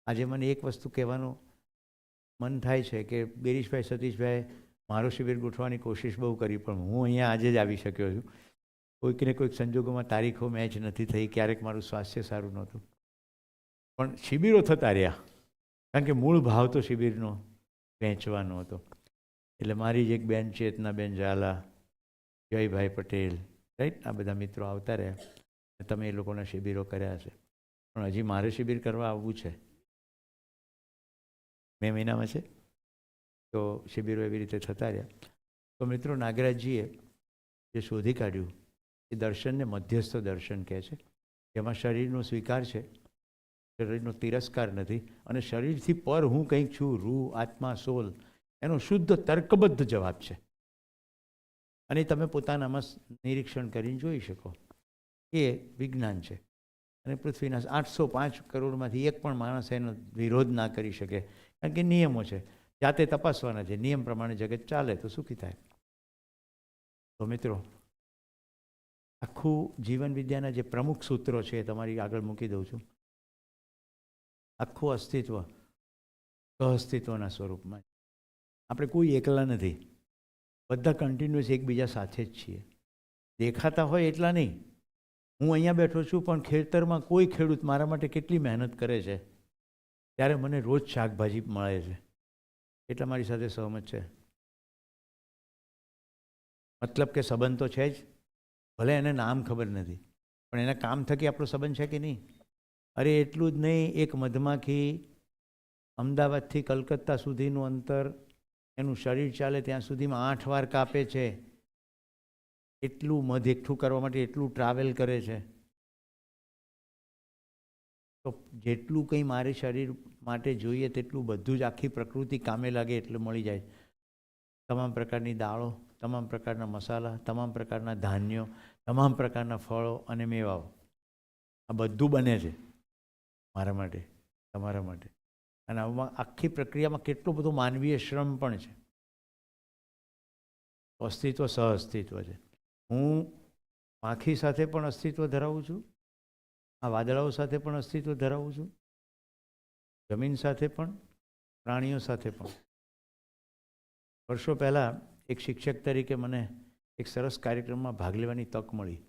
આજે મને એક વસ્તુ કહેવાનું મન થાય છે કે બેરીશભાઈ સતીશભાઈ મારો શિબિર ગોઠવવાની કોશિશ બહુ કરી, પણ હું અહીંયા આજે જ આવી શક્યો છું. કોઈકને કોઈક સંજોગોમાં તારીખો મેચ નથી થઈ, ક્યારેક મારું સ્વાસ્થ્ય સારું નહોતું, પણ શિબિરો થતા રહ્યા. કારણ કે મૂળ ભાવ તો શિબિરનો વહેંચવાનો હતો. એટલે મારી જ એક બેન ચેતનાબેન ઝાલા, જયભાઈ પટેલ, રાઈટ, આ બધા મિત્રો આવતા રહ્યા. તમે એ લોકોના શિબિરો કર્યા છે, પણ હજી મારે શિબિર કરવા આવવું છે. મે મહિનામાં છે, તો શિબિરો એવી રીતે થતા રહ્યા. તો મિત્રો, નાગરાજજીએ જે શોધી કાઢ્યું એ દર્શનને મધ્યસ્થ દર્શન કહે છે, જેમાં શરીરનો સ્વીકાર છે, શરીરનો તિરસ્કાર નથી, અને શરીરથી પર હું કંઈક છું, રૂહ, આત્મા, સોલ, એનો શુદ્ધ તર્કબદ્ધ જવાબ છે. અને તમે પોતાનામાં નિરીક્ષણ કરીને જોઈ શકો. એ વિજ્ઞાન છે. અને પૃથ્વીના 805 કરોડમાંથી એક પણ માણસ એનો વિરોધ ના કરી શકે, કારણ કે નિયમો છે. જાતે તપાસવાના છે. નિયમ પ્રમાણે જગત ચાલે તો સુખી થાય. તો મિત્રો, આખું જીવન વિદ્યાના જે પ્રમુખ સૂત્રો છે એ તમારી આગળ મૂકી દઉં છું. આખું અસ્તિત્વ સહઅસ્તિત્વના સ્વરૂપમાં. આપણે કોઈ એકલા નથી, બધા કન્ટિન્યુઅસ એકબીજા સાથે જ છીએ. દેખાતા હોય એટલા નહીં. હું અહીંયા બેઠો છું, પણ ખેતરમાં કોઈ ખેડૂત મારા માટે કેટલી મહેનત કરે છે, ત્યારે મને રોજ શાકભાજી મળે છે, એટલા મારી સાથે સહમત છે. મતલબ કે સંબંધ તો છે જ, ભલે એને નામ ખબર નથી, પણ એના કામ થકી આપણો સંબંધ છે કે નહીં? અરે એટલું જ નહીં, એક મધમાખી અમદાવાદથી કલકત્તા સુધીનું અંતર એનું શરીર ચાલે ત્યાં સુધીમાં 8 વાર કાપે છે. એટલું મધ એકઠું કરવા માટે એટલું ટ્રાવેલ કરે છે. તો જેટલું કંઈ મારે શરીર માટે જોઈએ તેટલું બધું જ આખી પ્રકૃતિ કામે લાગે એટલે મળી જાય. તમામ પ્રકારની દાળો, તમામ પ્રકારના મસાલા, તમામ પ્રકારના ધાન્યો, તમામ પ્રકારના ફળો અને મેવાઓ, આ બધું બને છે મારા માટે, તમારા માટે. અને આમાં આખી પ્રક્રિયામાં કેટલો બધો માનવીય શ્રમ પણ છે. અસ્તિત્વ સહઅસ્તિત્વ છે. હું માખી સાથે પણ અસ્તિત્વ ધરાવું છું, આ વાદળાઓ સાથે પણ અસ્તિત્વ ધરાવું છું, જમીન સાથે પણ, પ્રાણીઓ સાથે પણ. વર્ષો પહેલાં એક શિક્ષક તરીકે મને એક સરસ કાર્યક્રમમાં ભાગ લેવાની તક મળી.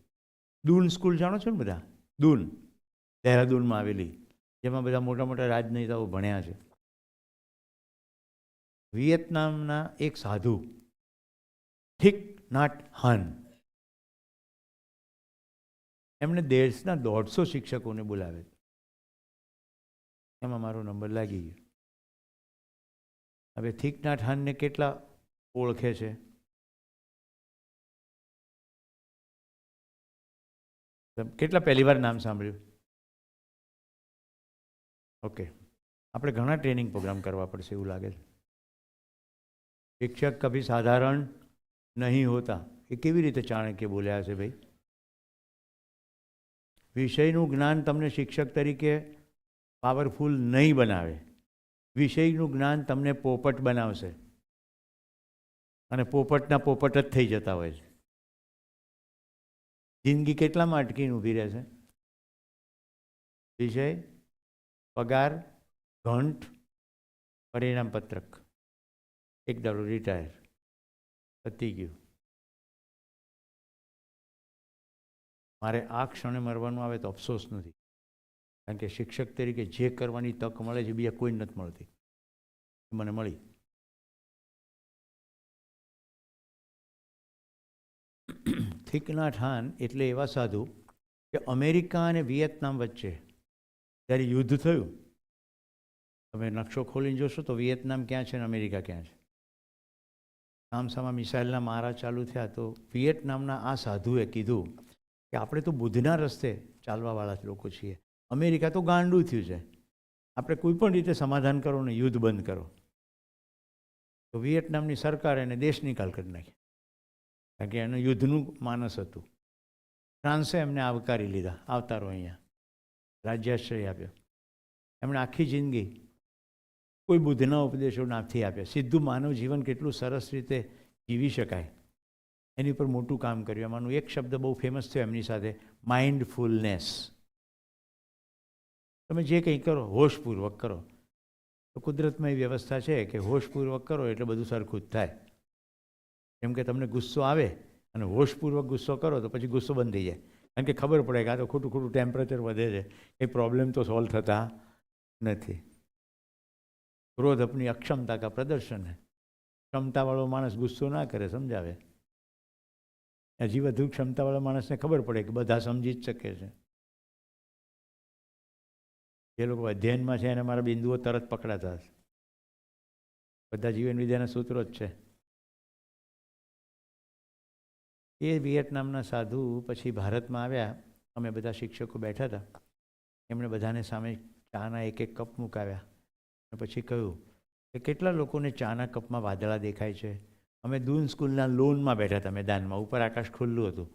દૂન સ્કૂલ જાણો છો ને બધા? દૂન, દહેરાદૂનમાં આવેલી, જેમાં બધા મોટા મોટા રાજનેતાઓ ભણ્યા છે. વિયેતનામના એક સાધુ થિક નાટ હાન, એમણે દેશના 150 શિક્ષકોને બોલાવે. એમાં મારો નંબર લાગી ગયો. હવે થિક નાટ હાનને કેટલા ઓળખે છે? કેટલા પહેલી વાર નામ સાંભળ્યું? ઓકે, આપણે ઘણા ટ્રેનિંગ પ્રોગ્રામ કરવા પડશે એવું લાગે છે. શિક્ષક કભી સાધારણ નહીં હોતા, એ કેવી રીતે ચાણક્ય બોલ્યા છે ભાઈ? વિષયનું જ્ઞાન તમને શિક્ષક તરીકે પાવરફુલ નહીં બનાવે, વિષયનું જ્ઞાન તમને પોપટ બનાવશે, અને પોપટના પોપટ જ થઈ જતા હોય છે. જિંદગી કેટલામાં અટકીને ઊભી રહે છે? વિષય, પગાર, ઘંટ, પરિણામ પત્રક, એક દાડો રિટાયર, પતી ગયું. મારે આ ક્ષણે મરવાનું આવે તો અફસોસ નથી, કારણ કે શિક્ષક તરીકે જે કરવાની તક મળે છે બીજા કોઈ નથી મળતી, મને મળી. થિક નાટ હાન એટલે એવા સાધુ કે અમેરિકા અને વિયેતનામ વચ્ચે જ્યારે યુદ્ધ થયું, તમે નકશો ખોલીને જોશો તો વિયેતનામ ક્યાં છે અને અમેરિકા ક્યાં છે. સામસામા મિસાઇલના મારા ચાલુ થયા તો વિયેતનામના આ સાધુએ કીધું કે આપણે તો બુદ્ધના રસ્તે ચાલવાવાળા લોકો છીએ, અમેરિકા તો ગાંડું થયું છે, આપણે કોઈ પણ રીતે સમાધાન કરો ને યુદ્ધ બંધ કરો. તો વિયેતનામની સરકારે એને દેશ નિકાલ કરી નાખી, કારણ કે એનું યુદ્ધનું માનસ હતું. ફ્રાન્સે એમને આવકારી લીધા, આવતારો અહીંયા રાજ્યાશ્રય આપ્યો. એમણે આખી જિંદગી કોઈ બુદ્ધના ઉપદેશો નથી આપ્યા, સીધું માનવ જીવન કેટલું સરસ રીતે જીવી શકાય એની પર મોટું કામ કર્યું. એમાંનું એક શબ્દ બહુ ફેમસ થયો એમની સાથે, માઇન્ડફુલનેસ. તમે જે કંઈ કરો હોશપૂર્વક કરો. તો કુદરતમાં એ વ્યવસ્થા છે કે હોશપૂર્વક કરો એટલે બધું સરખું જ થાય. જેમ કે તમને ગુસ્સો આવે અને હોશપૂર્વક ગુસ્સો કરો તો પછી ગુસ્સો બંધ થઈ જાય, કારણ કે ખબર પડે કે આ તો ખોટું ખોટું ટેમ્પરેચર વધે છે, એ પ્રોબ્લેમ તો સોલ્વ થતા નથી. ક્રોધ આપની અક્ષમતા કા પ્રદર્શન है. ક્ષમતાવાળો માણસ ગુસ્સો ના કરે, સમજાવે. હજી વધુ ક્ષમતાવાળા માણસને ખબર પડે કે બધા સમજી જ શકે છે. જે લોકો અધ્યયનમાં છે એને મારા બિંદુઓ તરત પકડાતા હશે. બધા જીવન વિદ્યાના સૂત્રો જ છે. એ વિયેતનામના સાધુ પછી ભારતમાં આવ્યા, અમે બધા શિક્ષકો બેઠા હતા, એમણે બધાને સામે ચાના એક એક કપ મુકાવ્યા અને પછી કહ્યું કે કેટલા લોકોને ચાના કપમાં વાદળા દેખાય છે. અમે દૂન સ્કૂલના લોનમાં બેઠા હતા મેદાનમાં, ઉપર આકાશ ખુલ્લું હતું.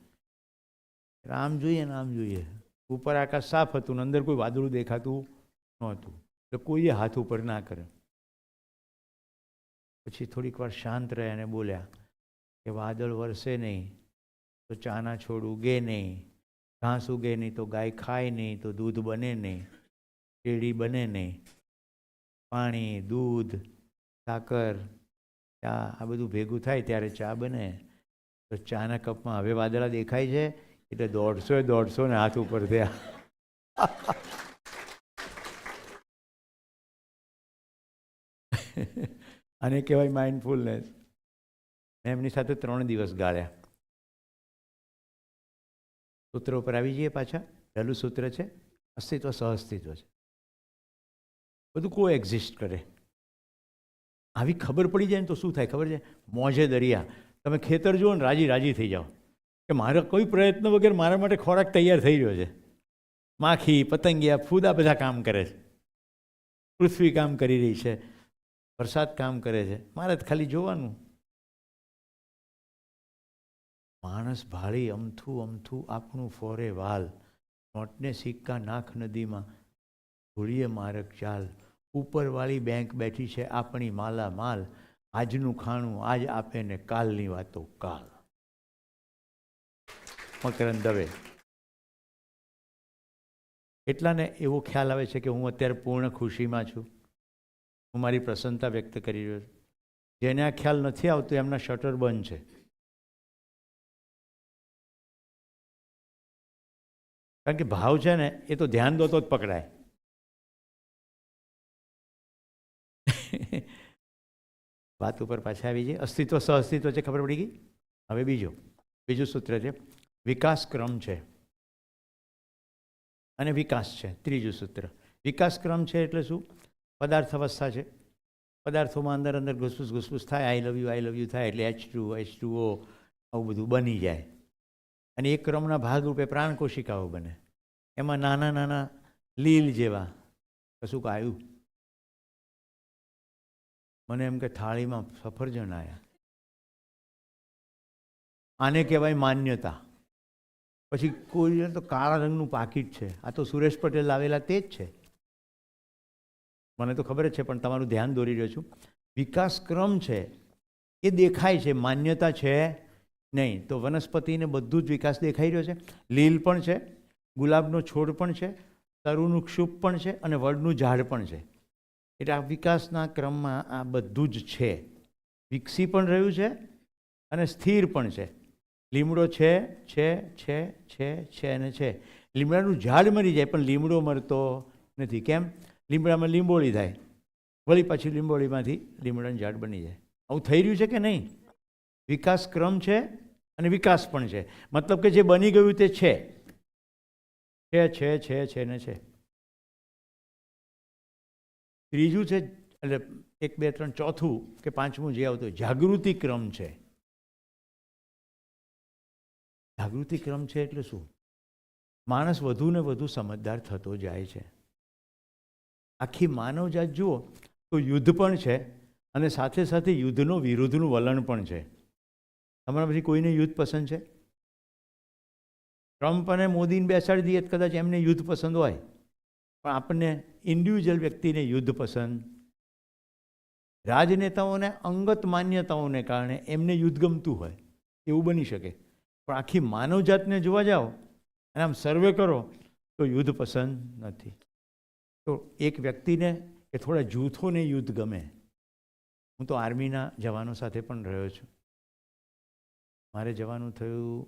આમ જોઈએ ને આમ જોઈએ, ઉપર આકાશ સાફ હતું ને અંદર કોઈ વાદળું દેખાતું નહોતું, એટલે કોઈએ હાથ ઉપર ના કરે. પછી થોડીક વાર શાંત રહ્યા અને બોલ્યા કે વાદળ વરસે નહીં તો ચાના છોડ ઉગે નહીં, ઘાસ ઉગે નહીં તો ગાય ખાય નહીં, તો દૂધ બને નહીં, શેરડી બને નહીં, પાણી, દૂધ, સાકર, ચા આ બધું ભેગું થાય ત્યારે ચા બને. તો ચાના કપમાં હવે વાદળા દેખાય છે એટલે 150 ને હાથ ઉપર થયા. આને કહેવાય માઇન્ડફુલનેસ. મેં એમની સાથે 3 દિવસ ગાળ્યા. સૂત્ર ઉપર આવી જઈએ પાછા. પહેલું સૂત્ર છે અસ્તિત્વ સહઅસ્તિત્વ છે, બધું કો એક્ઝિસ્ટ કરે. આવી ખબર પડી જાય ને તો શું થાય ખબર છે? મોજે દરિયા. તમે ખેતર જુઓ ને રાજી રાજી થઈ જાઓ કે મારા કોઈ પ્રયત્ન વગર મારા માટે ખોરાક તૈયાર થઈ રહ્યો છે. માખી, પતંગિયા, ફૂદા બધા કામ કરે છે, પૃથ્વી કામ કરી રહી છે, વરસાદ કામ કરે છે, મારે જ ખાલી જોવાનું. માણસ ભાળી અમથું અમથું આપણું ફોરે વાલ, નોટને સિક્કા નાખ નદીમાં, ધૂળીએ મારક ચાલ, ઉપરવાળી બેંક બેઠી છે આપણી માલા માલ, આજનું ખાણું આજ આપે ને કાલની વાતો કાલ. મકરંદ દવે. એટલાને એવો ખ્યાલ આવે છે કે હું અત્યારે પૂર્ણ ખુશીમાં છું, હું મારી પ્રસન્નતા વ્યક્ત કરી રહ્યો છું. જેને આ ખ્યાલ નથી આવતો એમના શટર બંધ છે. કારણ કે ભાવ છે ને એ તો ધ્યાન દો તો જ પકડાય. વાત ઉપર પાછા આવી જઈએ. અસ્તિત્વ સહઅસ્તિત્વ છે, ખબર પડી ગઈ. હવે બીજું સૂત્ર છે વિકાસ ક્રમ છે અને વિકાસ છે. ત્રીજું સૂત્ર વિકાસ ક્રમ છે એટલે શું? પદાર્થ અવસ્થા છે. પદાર્થોમાં અંદર અંદર ઘૂસપૂસ થાય, આઈ લવ યુ થાય એટલે H2O આવું બધું બની જાય. અને એક ક્રમના ભાગરૂપે પ્રાણ કોશિકાઓ બને. એમાં નાના નાના લીલ જેવા કશુંક આવ્યું. મને એમ કે થાળીમાં સફરજન આવ્યા. આને કહેવાય માન્યતા. પછી કોઈ તો કાળા રંગનું પાકીટ છે, આ તો સુરેશ પટેલ લાવેલા તે જ છે. મને તો ખબર જ છે પણ તમારું ધ્યાન દોરી રહ્યો છું. વિકાસ ક્રમ છે એ દેખાય છે, માન્યતા છે નહીં. તો વનસ્પતિને બધું જ વિકાસ દેખાઈ રહ્યો છે. લીલ પણ છે, ગુલાબનો છોડ પણ છે, તરુનું ક્ષુપ પણ છે અને વડનું ઝાડ પણ છે. એટલે આ વિકાસના ક્રમમાં આ બધું જ છે. વિકસી પણ રહ્યું છે અને સ્થિર પણ છે. લીમડો છે અને છે. લીમડાનું ઝાડ મરી જાય પણ લીમડો મરતો નથી. કેમ? લીમડામાં લીંબોળી થાય, વળી પાછી લીંબોળીમાંથી લીમડાનું ઝાડ બની જાય. આવું થઈ રહ્યું છે કે નહીં? વિકાસ ક્રમ છે અને વિકાસ પણ છે. મતલબ કે જે બની ગયું તે છે ને છે. ત્રીજું છે, એટલે 1, 2, 3, ચોથું કે પાંચમું જે આવતું જાગૃતિ ક્રમ છે. જાગૃતિ ક્રમ છે એટલે શું? માણસ વધુ ને વધુ સમજદાર થતો જાય છે. આખી માનવજાત જુઓ તો યુદ્ધ પણ છે અને સાથે સાથે યુદ્ધનો વિરુદ્ધનું વલણ પણ છે. તમારા પછી કોઈને યુદ્ધ પસંદ છે? ટ્રમ્પ અને મોદીને બેસાડી દઈએ તો કદાચ એમને યુદ્ધ પસંદ હોય, પણ આપણને ઇન્ડિવિજ્યુઅલ વ્યક્તિને યુદ્ધ પસંદ. રાજનેતાઓને અંગત માન્યતાઓને કારણે એમને યુદ્ધ ગમતું હોય, એવું બની શકે. પણ આખી માનવજાતને જોવા જાઓ અને આમ સર્વે કરો તો યુદ્ધ પસંદ નથી. તો એક વ્યક્તિને કે થોડા જૂથોને યુદ્ધ ગમે. હું તો આર્મીના જવાનો સાથે પણ રહ્યો છું. મારે જવાનું થયું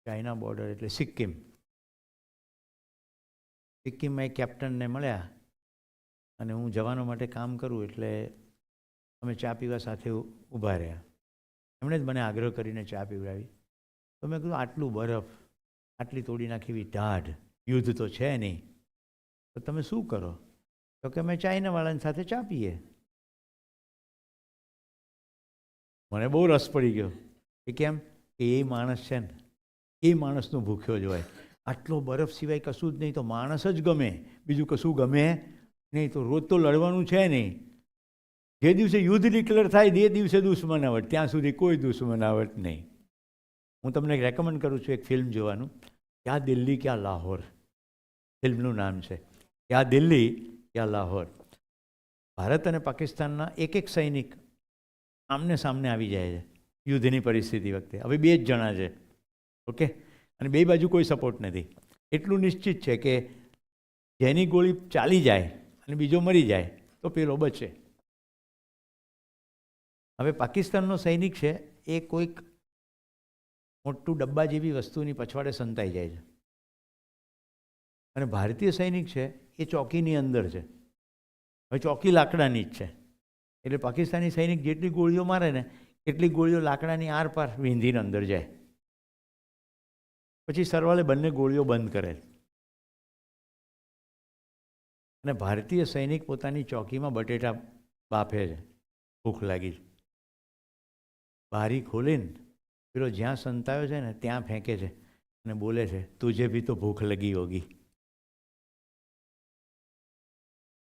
ચાઇના બોર્ડર એટલે સિક્કિમ. સિક્કિમમાં એક કેપ્ટનને મળ્યા અને હું જવાનો માટે કામ કરું એટલે અમે ચા પીવા સાથે ઊભા રહ્યા. એમણે જ મને આગ્રહ કરીને ચા પીવડાવી. તો મેં કીધું આટલું બરફ, આટલી તોડી નાખી એવી ટાઢ, યુદ્ધ તો છે નહીં, તો તમે શું કરો? તો કે અમે ચાઇનાવાળાની સાથે ચા પીએ. મને બહુ રસ પડી ગયો. એ કેમ? કે એ માણસ છે ને, એ માણસનો ભૂખ્યો જ હોય. આટલો બરફ સિવાય કશું જ નહીં તો માણસ જ ગમે, બીજું કશું ગમે નહીં. તો રોજ તો લડવાનું છે નહીં. જે દિવસે યુદ્ધ ડિક્લેર થાય તે દિવસે દુશ્મનાવટ, ત્યાં સુધી કોઈ દુશ્મનાવટ નહીં. હું તમને રેકમેન્ડ કરું છું એક ફિલ્મ જોવાનું, ક્યાં દિલ્હી ક્યાં લાહોર ફિલ્મનું નામ છે. ક્યાં દિલ્હી ક્યાં લાહોર. ભારત અને પાકિસ્તાનના એક સૈનિક આમને સામને આવી જાય છે યુદ્ધની પરિસ્થિતિ વખતે. હવે 2 જ જણા છે, ઓકે, અને 2 બાજુ કોઈ સપોર્ટ નથી. એટલું નિશ્ચિત છે કે જેની ગોળી ચાલી જાય અને બીજો મરી જાય તો પેલો બચે. હવે પાકિસ્તાનનો સૈનિક છે એ કોઈક મોટું ડબ્બા જેવી વસ્તુની પછવાડે સંતાઈ જાય છે અને ભારતીય સૈનિક છે એ ચોકીની અંદર છે. હવે ચોકી લાકડાની જ છે એટલે પાકિસ્તાની સૈનિક જેટલી ગોળીઓ મારે ને એટલી ગોળીઓ લાકડાની આરપાર વીંધીને અંદર જાય. પછી સરવાળે બંને ગોળીઓ બંધ કરે અને ભારતીય સૈનિક પોતાની ચોકીમાં બટેટા બાફે છે. ભૂખ લાગી, બારી ખોલીને પેલો જ્યાં સંતાયો છે ને ત્યાં ફેંકે છે અને બોલે છે, તુજે ભી તો ભૂખ લગી હોગી.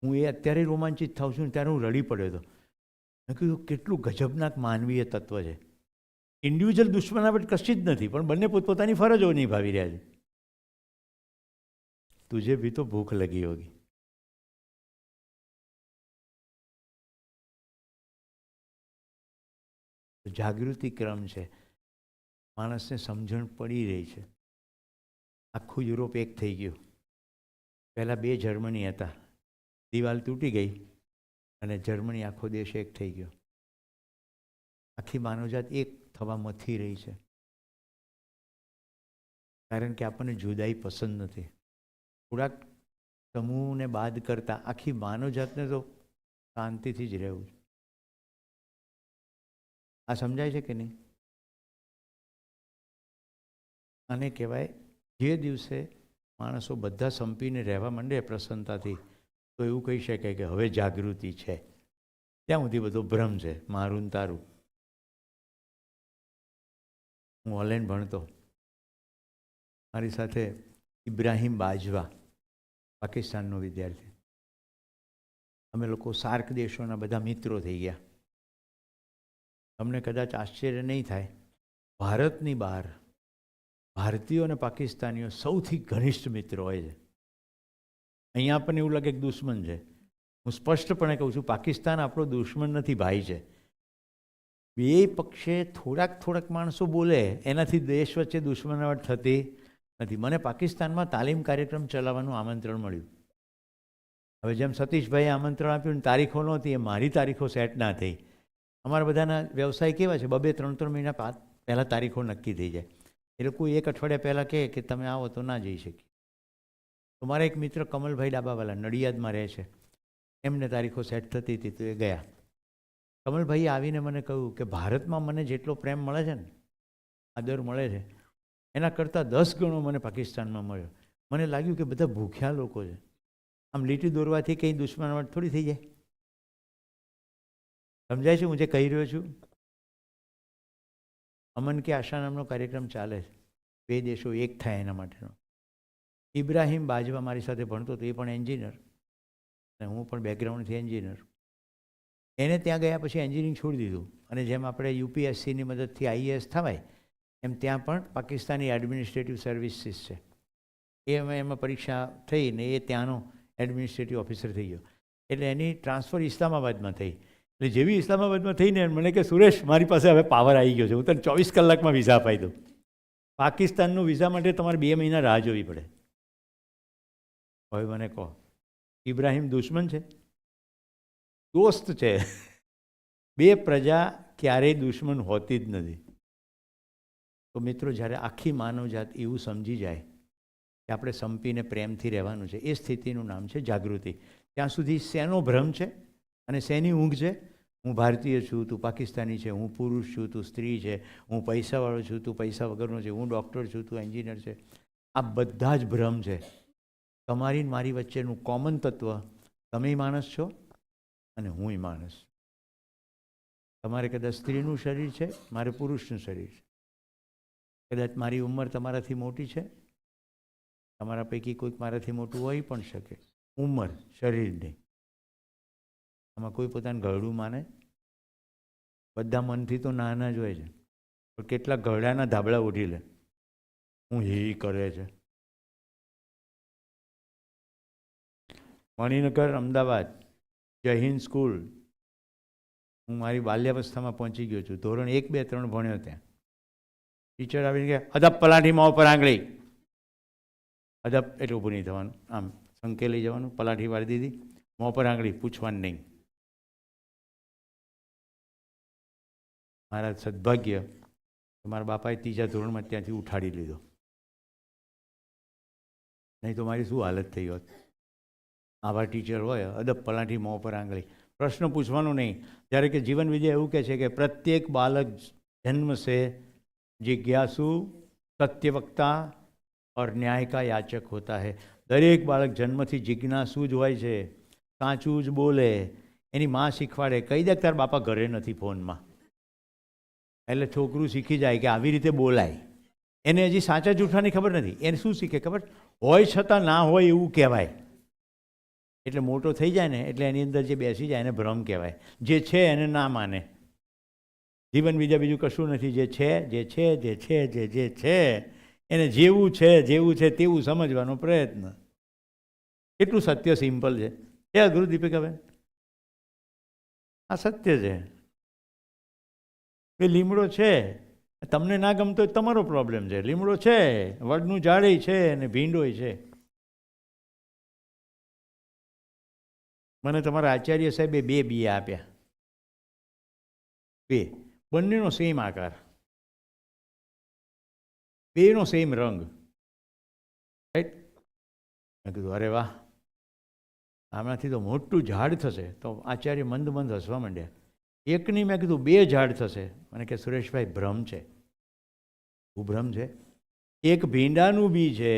હું એ અત્યારે રોમાંચિત થાઉં છું ને ત્યારે હું રડી પડ્યો હતો. મેં કીધું કેટલું ગજબનાક માનવીય તત્વ છે. ઇન્ડિવિજ્યુઅલ દુશ્મનાવટ કશી જ નથી, પણ બંને પોતપોતાની ફરજો નિભાવી રહ્યા છે. તુજે ભી તો ભૂખ લગી હોગી. જાગૃતિ ક્રમ છે. માણસને સમજણ પડી રહી છે. આખું યુરોપ એક થઈ ગયું. પહેલાં 2 જર્મની હતા, દિવાલ તૂટી ગઈ અને જર્મની આખો દેશ એક થઈ ગયો. આખી માનવજાત એક થવા મથી રહી છે. કારણ કે આપણને જુદાઈ પસંદ નથી. થોડાક સમૂહને બાદ કરતાં આખી માનવજાતને તો શાંતિથી જ રહેવું છે. આ સમજાય છે કે નહીં? આને કહેવાય જે દિવસે માણસો બધા સંપીને રહેવા માંડે પ્રસન્નતાથી તો એવું કહી શકાય કે હવે જાગૃતિ છે. ત્યાં સુધી બધો ભ્રમ છે, મારું ને તારું. હું હોલેન્ડ ભણતો, મારી સાથે ઇબ્રાહિમ બાજવા પાકિસ્તાનનો વિદ્યાર્થી. અમે લોકો સાર્ક દેશોના બધા મિત્રો થઈ ગયા. તમને કદાચ આશ્ચર્ય નહીં થાય, ભારતની બહાર ભારતીયો અને પાકિસ્તાનીઓ સૌથી ઘનિષ્ઠ મિત્રો હોય છે. અહીંયા આપણને એવું લાગે કે દુશ્મન છે. હું સ્પષ્ટપણે કહું છું, પાકિસ્તાન આપણો દુશ્મન નથી, ભાઈ છે. 2 પક્ષે થોડાક માણસો બોલે એનાથી દેશ વચ્ચે દુશ્મનાવટ થતી નથી. મને પાકિસ્તાનમાં તાલીમ કાર્યક્રમ ચલાવવાનું આમંત્રણ મળ્યું. હવે જેમ સતીશભાઈએ આમંત્રણ આપ્યું, તારીખો નહોતી, એ મારી તારીખો સેટ ના થઈ. અમારા બધાના વ્યવસાય કેવા છે, 2-3 મહિના પહેલાં તારીખો નક્કી થઈ જાય. એ લોકો 1 અઠવાડિયા પહેલાં કહે કે તમે આવો તો ના જઈ શકીએ. તો મારા એક મિત્ર કમલભાઈ ડાબાવાલા નડિયાદમાં રહે છે, એમને તારીખો સેટ થતી હતી તો એ ગયા. કમલભાઈએ આવીને મને કહ્યું કે ભારતમાં મને જેટલો પ્રેમ મળે છે ને, આદર મળે છે, એના કરતાં 10 ગણો મને પાકિસ્તાનમાં મળ્યો. મને લાગ્યું કે બધા ભૂખ્યા લોકો છે. આમ લીટી દોરવાથી કંઈ દુશ્મનાવટ થોડી થઈ જાય. સમજાય છે હું જે કહી રહ્યો છું? અમન કે આશા નામનો કાર્યક્રમ ચાલે છે, 2 દેશો એક થાય એના માટેનો. ઇબ્રાહિમ બાજવા મારી સાથે ભણતો હતો, એ પણ એન્જિનિયર અને હું પણ બેકગ્રાઉન્ડથી એન્જિનિયર. એને ત્યાં ગયા પછી એન્જિનિયરિંગ છોડી દીધું અને જેમ આપણે યુપીએસસીની મદદથી આઈએએસ થવાય એમ ત્યાં પણ પાકિસ્તાની એડમિનિસ્ટ્રેટિવ સર્વિસીસ છે, એમાં પરીક્ષા થઈને એ ત્યાંનો એડમિનિસ્ટ્રેટિવ ઓફિસર થઈ ગયો. એટલે એની ટ્રાન્સફર ઇસ્લામાબાદમાં થઈ. એટલે જેવી ઇસ્લામાબાદમાં થઈને મને કે સુરેશ મારી પાસે હવે પાવર આવી ગયો છે, હું તને 24 કલાકમાં વિઝા અપાઈ દઉં. પાકિસ્તાનનું વિઝા માટે તમારે 2 મહિના રાહ જોવી પડે. હવે મને કહો, ઇબ્રાહિમ દુશ્મન છે? દોસ્ત છે. 2 પ્રજા ક્યારેય દુશ્મન હોતી જ નથી. તો મિત્રો, જ્યારે આખી માનવજાત એવું સમજી જાય કે આપણે સંપીને પ્રેમથી રહેવાનું છે, એ સ્થિતિનું નામ છે જાગૃતિ. ત્યાં સુધી શેનો ભ્રમ છે અને શેની ઊંઘ છે? હું ભારતીય છું, તું પાકિસ્તાની છે, હું પુરુષ છું, તું સ્ત્રી છે, હું પૈસાવાળો છું, તું પૈસા વગરનો છે, હું ડૉક્ટર છું, તું એન્જિનિયર છે. આ બધા જ ભ્રમ છે. તમારી ને મારી વચ્ચેનું કોમન તત્વ, તમે માણસ છો અને હુંય માણસ. તમારે કદાચ સ્ત્રીનું શરીર છે, મારે પુરુષનું શરીર છે. કદાચ મારી ઉંમર તમારાથી મોટી છે, તમારા પૈકી કોઈક મારાથી મોટું હોઈ પણ શકે. ઉંમર, શરીર નહીં. આમાં કોઈ પોતાનું ઘરડું માને? બધા મનથી તો નાના જ હોય છે, પણ કેટલા ઘરડાના ધાબળા ઉઠી લે, હું એ કરે છે. મણિનગર, અમદાવાદ, જય હિન્દ સ્કૂલ, હું મારી બાલ્યાવસ્થામાં પહોંચી ગયો છું. ધોરણ 1, 2, 3 ભણ્યો ત્યાં. ટીચર આવીને કે અદબ પલાઠી મોં પર આંગળી. અદબ એટલે ઊભું નહીં થવાનું, આમ સંકેલી જવાનું. પલાઠી વાળી દીધી, મોં પર આંગળી, પૂછવાનું નહીં. મારા સદભાગ્ય મારા બાપાએ 3જા ધોરણમાં ત્યાંથી ઉઠાડી લીધો, નહીં તો મારી શું હાલત થઈ હોત. આવા ટીચર હોય, અદબ પલાઠી મોં પર આંગળી. પ્રશ્ન પૂછવાનો નહીં. જ્યારે કે જીવન વિજય એવું કહે છે કે પ્રત્યેક બાલક જન્મ સે जिज्ञासु, सत्यवक्ता और न्याय का याचक होता है. દરેક બાળક જન્મથી જિજ્ઞાસુ જ હોય છે, સાચું જ બોલે. એની માં શીખવાડે, કહી દે તાર બાપા ઘરે નથી ફોનમાં, એટલે છોકરું શીખી જાય કે આવી રીતે બોલાય. એને હજી સાચા જૂઠાની ખબર નથી. એને શું શીખે ખબર? હોય છતાં ના હોય એવું કહેવાય. એટલે મોટો થઈ જાય ને એટલે એની અંદર જે બેસી જાય એને ભ્રમ કહેવાય. જે છે એને ના માને. જીવન બીજું કશું નથી. જે છે જે છે એને જેવું છે તેવું સમજવાનો પ્રયત્ન. એટલું સત્ય સિમ્પલ છે. એ અઘરું દીપિકાબેન? આ સત્ય છે. એ લીમડો છે, તમને ના ગમતો હોય તમારો પ્રોબ્લેમ છે. લીમડો છે, વડનું ઝાડેય છે અને ભીંડોય છે. મને તમારા આચાર્ય સાહેબે 2 બી આપ્યા, 2, બંનેનો સેમ આકાર, 2નો સેમ રંગ. રાઈટ? મેં કીધું અરે વાહ, આમાંથી તો મોટું ઝાડ થશે. તો આચાર્ય મંદ હસવા માંડ્યા. એકની મેં કીધું 2 ઝાડ થશે. મને કે સુરેશભાઈ ભ્રમ છે. શું ભ્રમ છે? એક ભીંડાનું બી છે,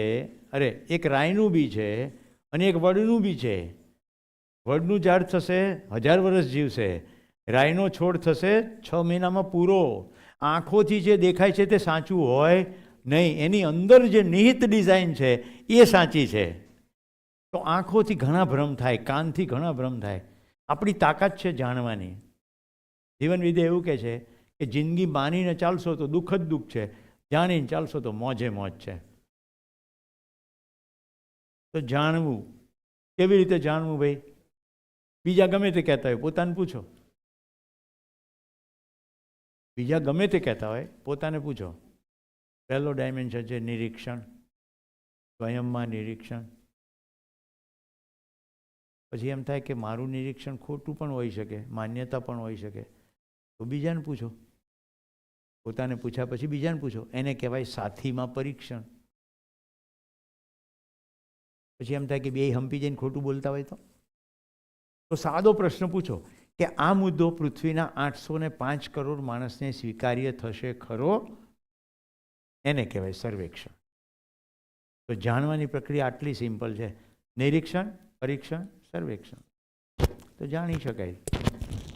અરે એક રાઈનું બી છે અને એક વડનું બી છે. વડનું ઝાડ થશે, 1000 વર્ષ જીવશે. રાઈનો છોડ થશે 6 મહિનામાં પૂરો. આંખોથી જે દેખાય છે તે સાચું હોય નહીં, એની અંદર જે નિહિત ડિઝાઇન છે એ સાચી છે. તો આંખોથી ઘણા ભ્રમ થાય, કાનથી ઘણા ભ્રમ થાય. આપણી તાકાત છે જાણવાની. જીવન વિધે એવું કહે છે કે જિંદગી માનીને ચાલશો તો દુઃખ જ દુઃખ છે, જાણીને ચાલશો તો મોજે મોજ છે. તો જાણવું, કેવી રીતે જાણવું ભાઈ? બીજા ગમે તે કહેતા હોય પોતાને પૂછો. બીજા ગમે તે કહેતા હોય પોતાને પૂછો. પહેલો ડાયમેન્શન છે નિરીક્ષણ, સ્વયંમાં નિરીક્ષણ. પછી એમ થાય કે મારું નિરીક્ષણ ખોટું પણ હોઈ શકે, માન્યતા પણ હોઈ શકે, તો બીજાને પૂછો. પોતાને પૂછ્યા પછી બીજાને પૂછો. એને કહેવાય સાથીમાં પરીક્ષણ. પછી એમ થાય કે 2 હંપી જઈને ખોટું બોલતા હોય તો સાદો પ્રશ્ન પૂછો કે આ મુદ્દો પૃથ્વીના 805 કરોડ માણસને સ્વીકાર્ય થશે ખરો? એને કહેવાય સર્વેક્ષણ. તો જાણવાની પ્રક્રિયા આટલી સિમ્પલ છે. નિરીક્ષણ, પરીક્ષણ સર્વેક્ષણ. તો જાણી શકાય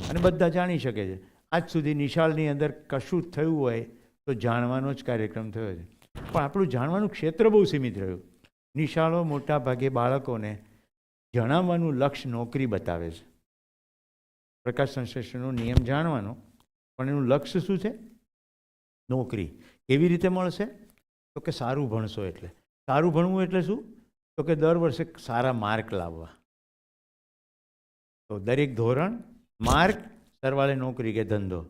અને બધા જાણી શકે છે. આજ સુધી નિશાળની અંદર કશું થયું હોય તો જાણવાનો જ કાર્યક્રમ થયો છે, પણ આપણું જાણવાનું ક્ષેત્ર બહુ સીમિત રહ્યું. નિશાળો મોટા ભાગે બાળકોને જણાવવાનું લક્ષ્ય નોકરી બતાવે છે. પ્રકાશ સંશ્લેષણનો નિયમ જાણવાનો, પણ એનું લક્ષ્ય શું છે? નોકરી. કેવી રીતે મળશે? તો કે સારું ભણશો એટલે. સારું ભણવું એટલે શું? તો કે દર વર્ષે સારા માર્ક લાવવા. તો દરેક ધોરણ, માર્ક, સરવાળે નોકરી કે ધંધો.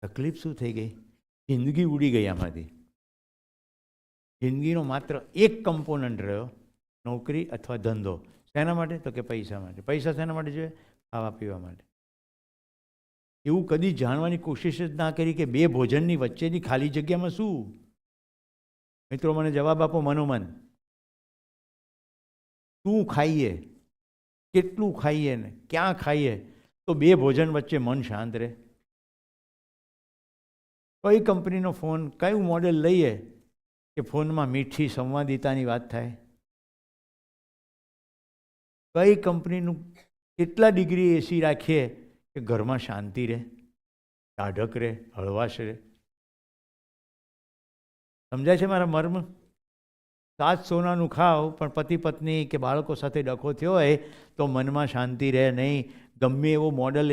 તકલીફ શું થઈ ગઈ? જિંદગી ઉડી ગઈ આમાંથી. જિંદગીનો માત્ર એક કમ્પોનન્ટ રહ્યો, નોકરી અથવા ધંધો. શેના માટે? તો કે પૈસા માટે. પૈસા શેના માટે જોઈએ? ખાવા પીવા માટે. એવું કદી જાણવાની કોશિશ જ ના કરી કે બે ભોજનની વચ્ચેની ખાલી જગ્યામાં શું? મિત્રો મને જવાબ આપો મનોમન. શું ખાઈએ, કેટલું ખાઈએ ને ક્યાં ખાઈએ તો બે ભોજન વચ્ચે મન શાંત રહે? કઈ કંપનીનો ફોન, કયું મોડેલ લઈએ કે ફોનમાં મીઠી સંવાદિતાની વાત થાય? કઈ કંપનીનું કેટલા ડિગ્રી એસી રાખીએ કે ઘરમાં શાંતિ રહે, ટાઢક રહે, હળવાશ રહે? સમજાય છે મારા મર્મ? 7 સોનાનું ખાઓ પણ પતિ પત્ની કે બાળકો સાથે ડખો થયો હોય તો મનમાં શાંતિ રહે નહીં. ગમે એવો મોડલ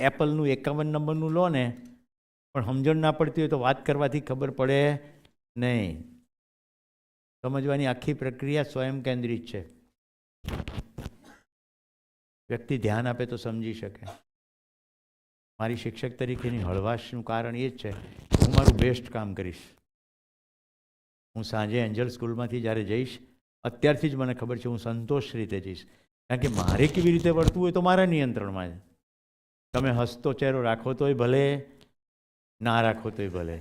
એપલનું 51 નંબરનું લો ને, પણ સમજણ ના પડતી હોય તો વાત કરવાથી ખબર પડે નહીં. સમજવાની આખી પ્રક્રિયા સ્વયં કેન્દ્રિત છે. વ્યક્તિ ધ્યાન આપે તો સમજી શકે. મારી શિક્ષક તરીકેની હળવાશનું કારણ એ જ છે કે હું મારું બેસ્ટ કામ કરીશ. હું સાંજે એન્જલ સ્કૂલમાંથી જ્યારે જઈશ, અત્યારથી જ મને ખબર છે હું સંતોષ રીતે જઈશ. કારણ કે મારે કેવી રીતે વર્તવું હોય તો મારા નિયંત્રણમાં છે. તમે હસતો ચહેરો રાખો તોય ભલે, ના રાખો તોય ભલે.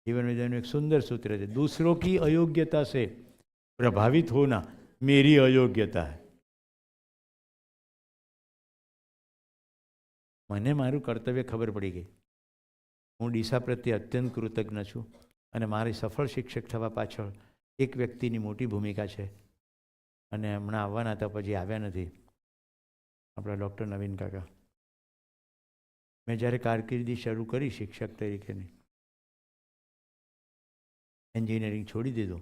जीवन विद्याનું એક સુંદર સૂત્ર છે, दूसरों की अयोग्यता से प्रभावित होना मेरी अयोग्यता है. મને મારું કર્તવ્ય ખબર પડી ગઈ. હું ડીસા પ્રત્યે અત્યંત કૃતજ્ઞ છું અને મારી સફળ શિક્ષક થવા પાછળ એક વ્યક્તિની મોટી ભૂમિકા છે અને હમણાં આવવાના હતા પછી આવ્યા નથી, આપણા ડૉક્ટર નવીન કાકા. મેં જ્યારે કારકિર્દી શરૂ કરી શિક્ષક તરીકેની, એન્જિનિયરિંગ છોડી દીધું,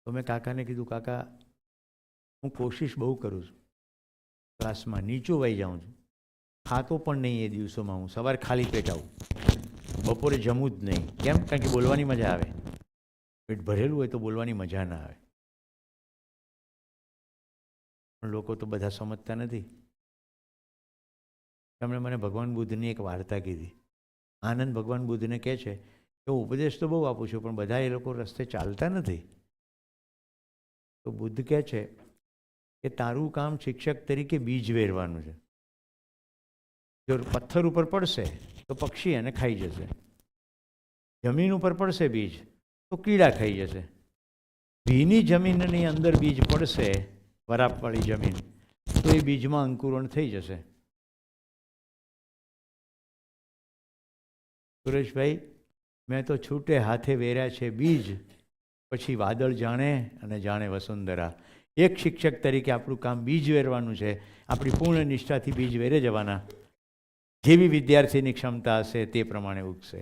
તો મેં કાકાને કીધું, કાકા હું કોશિશ બહુ કરું છું, ક્લાસમાં નીચું વહી જાઉં છું, ખાતો પણ નહીં એ દિવસોમાં. હું સવારે ખાલી પેટ આવું, બપોરે જમું જ નહીં. કેમ? કારણ કે બોલવાની મજા આવે. પેટ ભરેલું હોય તો બોલવાની મજા ના આવે. પણ લોકો તો બધા સમજતા નથી. તેમણે મને ભગવાન બુદ્ધની એક વાર્તા કીધી. આનંદ ભગવાન બુદ્ધને કહે છે કે હું ઉપદેશ તો બહુ આપું છું પણ બધા એ લોકો રસ્તે ચાલતા નથી. તો બુદ્ધ કહે છે કે તારું કામ શિક્ષક તરીકે બીજ વેરવાનું છે. જો પથ્થર ઉપર પડશે તો પક્ષી એને ખાઈ જશે, જમીન ઉપર પડશે બીજ તો કીડા ખાઈ જશે. ભીની જમીનની અંદર બીજ પડશે, વરાપવાળી જમીન, તો એ બીજમાં અંકુરણ થઈ જશે. સુરેશભાઈ, મેં તો છૂટે હાથે વેર્યા છે બીજ, પછી વાદળ જાણે અને જાણે વસુંધરા. એક શિક્ષક તરીકે આપણું કામ બીજ વેરવાનું છે. આપણી પૂર્ણ નિષ્ઠાથી બીજ વેરે જવાના. જેવી વિદ્યાર્થીની ક્ષમતા હશે તે પ્રમાણે ઉગશે.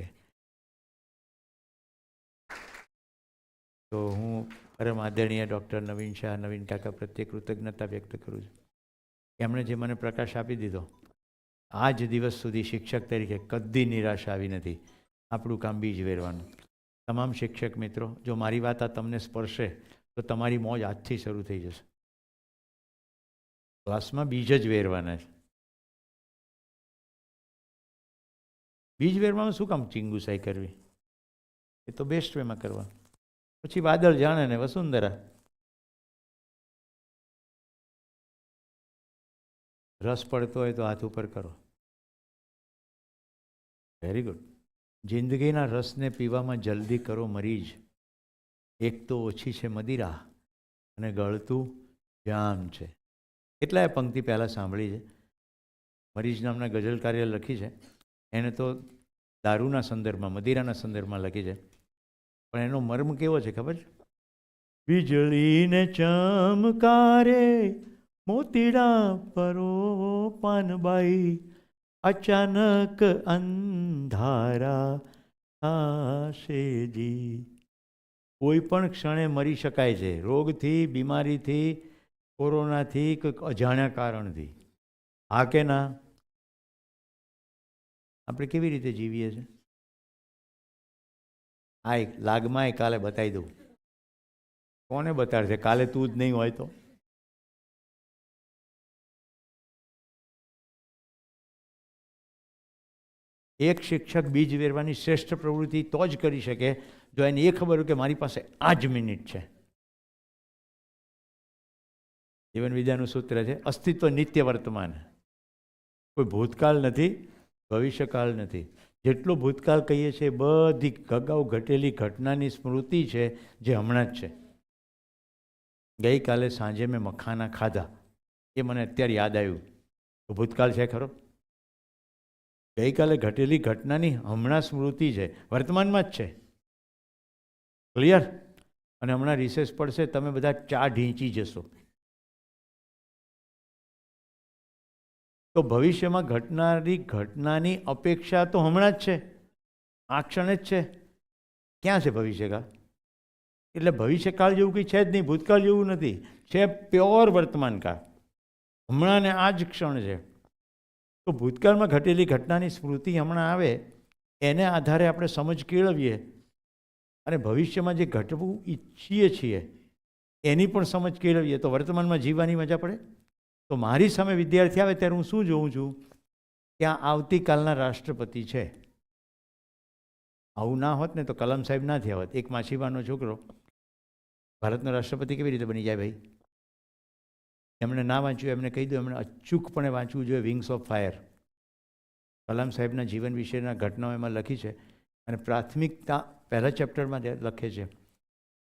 તો હું પરમ આદરણીય ડૉક્ટર નવીન શાહ, નવીન કાકા પ્રત્યે કૃતજ્ઞતા વ્યક્ત કરું છું. એમણે જે મને પ્રકાશ આપી દીધો, આજ દિવસ સુધી શિક્ષક તરીકે કદી નિરાશા આવી નથી. આપણું કામ બીજ વેરવાનું. તમામ શિક્ષક મિત્રો, જો મારી વાત આ તમને સ્પર્શે તો તમારી મોજ આજથી શરૂ થઈ જશે. ક્લાસમાં બીજ જ વેરવાના છે. બીજ વેરવામાં શું કામ ચીંગુસાઈ કરવી? એ તો બેસ્ટ વેમાં કરવાનું. પછી વાદળ જાણે ને વસુંધરા. રસ પડતો હોય તો હાથ ઉપર કરો. Very good. જિંદગીના રસને પીવામાં જલ્દી કરો મરીજ. એક તો ઓછી છે મદિરા અને ગળતું જામ છે. કેટલાય પંક્તિ પહેલાં સાંભળી છે. મરીજ નામના ગઝલકારે લખી છે. એને તો દારૂના સંદર્ભમાં, મદિરાના સંદર્ભમાં લખી છે, પણ એનો મર્મ કેવો છે ખબર છે? વીજળીને ચમકારે મોતીડા પરો પાનબાઈ, અચાનક અંધારા આશેજી. કોઈ પણ ક્ષણે મરી શકાય છે, રોગથી, બીમારીથી, કોરોનાથી, કોઈક અજાણ્યા કારણથી. હા કે ના? આપણે કેવી રીતે જીવીએ છીએ? આ એક લાગમાં કાલે બતાવી દઉં. કોને બતાડશે? કાલે તું જ નહીં હોય તો. એક શિક્ષક બીજ વેરવાની શ્રેષ્ઠ પ્રવૃત્તિ તો જ કરી શકે જો એને એ ખબર હોય કે મારી પાસે આ જ મિનિટ છે. જીવન વિદ્યાનું સૂત્ર છે અસ્તિત્વ નિત્ય વર્તમાન. કોઈ ભૂતકાળ નથી, ભવિષ્યકાળ નથી. જેટલો ભૂતકાળ કહીએ છીએ બધી અગાઉ ઘટેલી ઘટનાની સ્મૃતિ છે જે હમણાં જ છે. ગઈકાલે સાંજે મેં મખાના ખાધા, એ મને અત્યારે યાદ આવ્યું. તો ભૂતકાળ છે ખરો? ગઈકાલે ઘટેલી ઘટનાની હમણાં સ્મૃતિ છે, વર્તમાનમાં જ છે. ક્લિયર? અને હમણાં રિસેસ પડશે, તમે બધા ચા ઢીંચી જશો. તો ભવિષ્યમાં ઘટનારી ઘટનાની અપેક્ષા તો હમણાં જ છે, આ ક્ષણે જ છે. ક્યાં છે ભવિષ્યકાળ? એટલે ભવિષ્યકાળ જેવું કંઈ છે જ નહીં, ભૂતકાળ જેવું નથી, છે પ્યોર વર્તમાનકાળ. હમણાં ને આ જ ક્ષણ છે. તો ભૂતકાળમાં ઘટેલી ઘટનાની સ્મૃતિ હમણાં આવે, એને આધારે આપણે સમજ કેળવીએ અને ભવિષ્યમાં જે ઘટવું ઈચ્છીએ છીએ એની પણ સમજ કેળવીએ તો વર્તમાનમાં જીવવાની મજા પડે. તો મારી સામે વિદ્યાર્થી આવે ત્યારે હું શું જોઉં છું? ત્યાં આવતીકાલના રાષ્ટ્રપતિ છે. આવું ના હોત ને તો કલામ સાહેબ ના થયા હોત. એક માછીમારનો છોકરો ભારતનો રાષ્ટ્રપતિ કેવી રીતે બની જાય ભાઈ? એમણે ના વાંચ્યું, એમને કહી દો એમણે અચૂકપણે વાંચવું જોઈએ વિંગ્સ ઓફ ફાયર. કલામ સાહેબના જીવન વિશેના ઘટનાઓ એમાં લખી છે અને પ્રાથમિકતા પહેલા ચેપ્ટરમાં લખે છે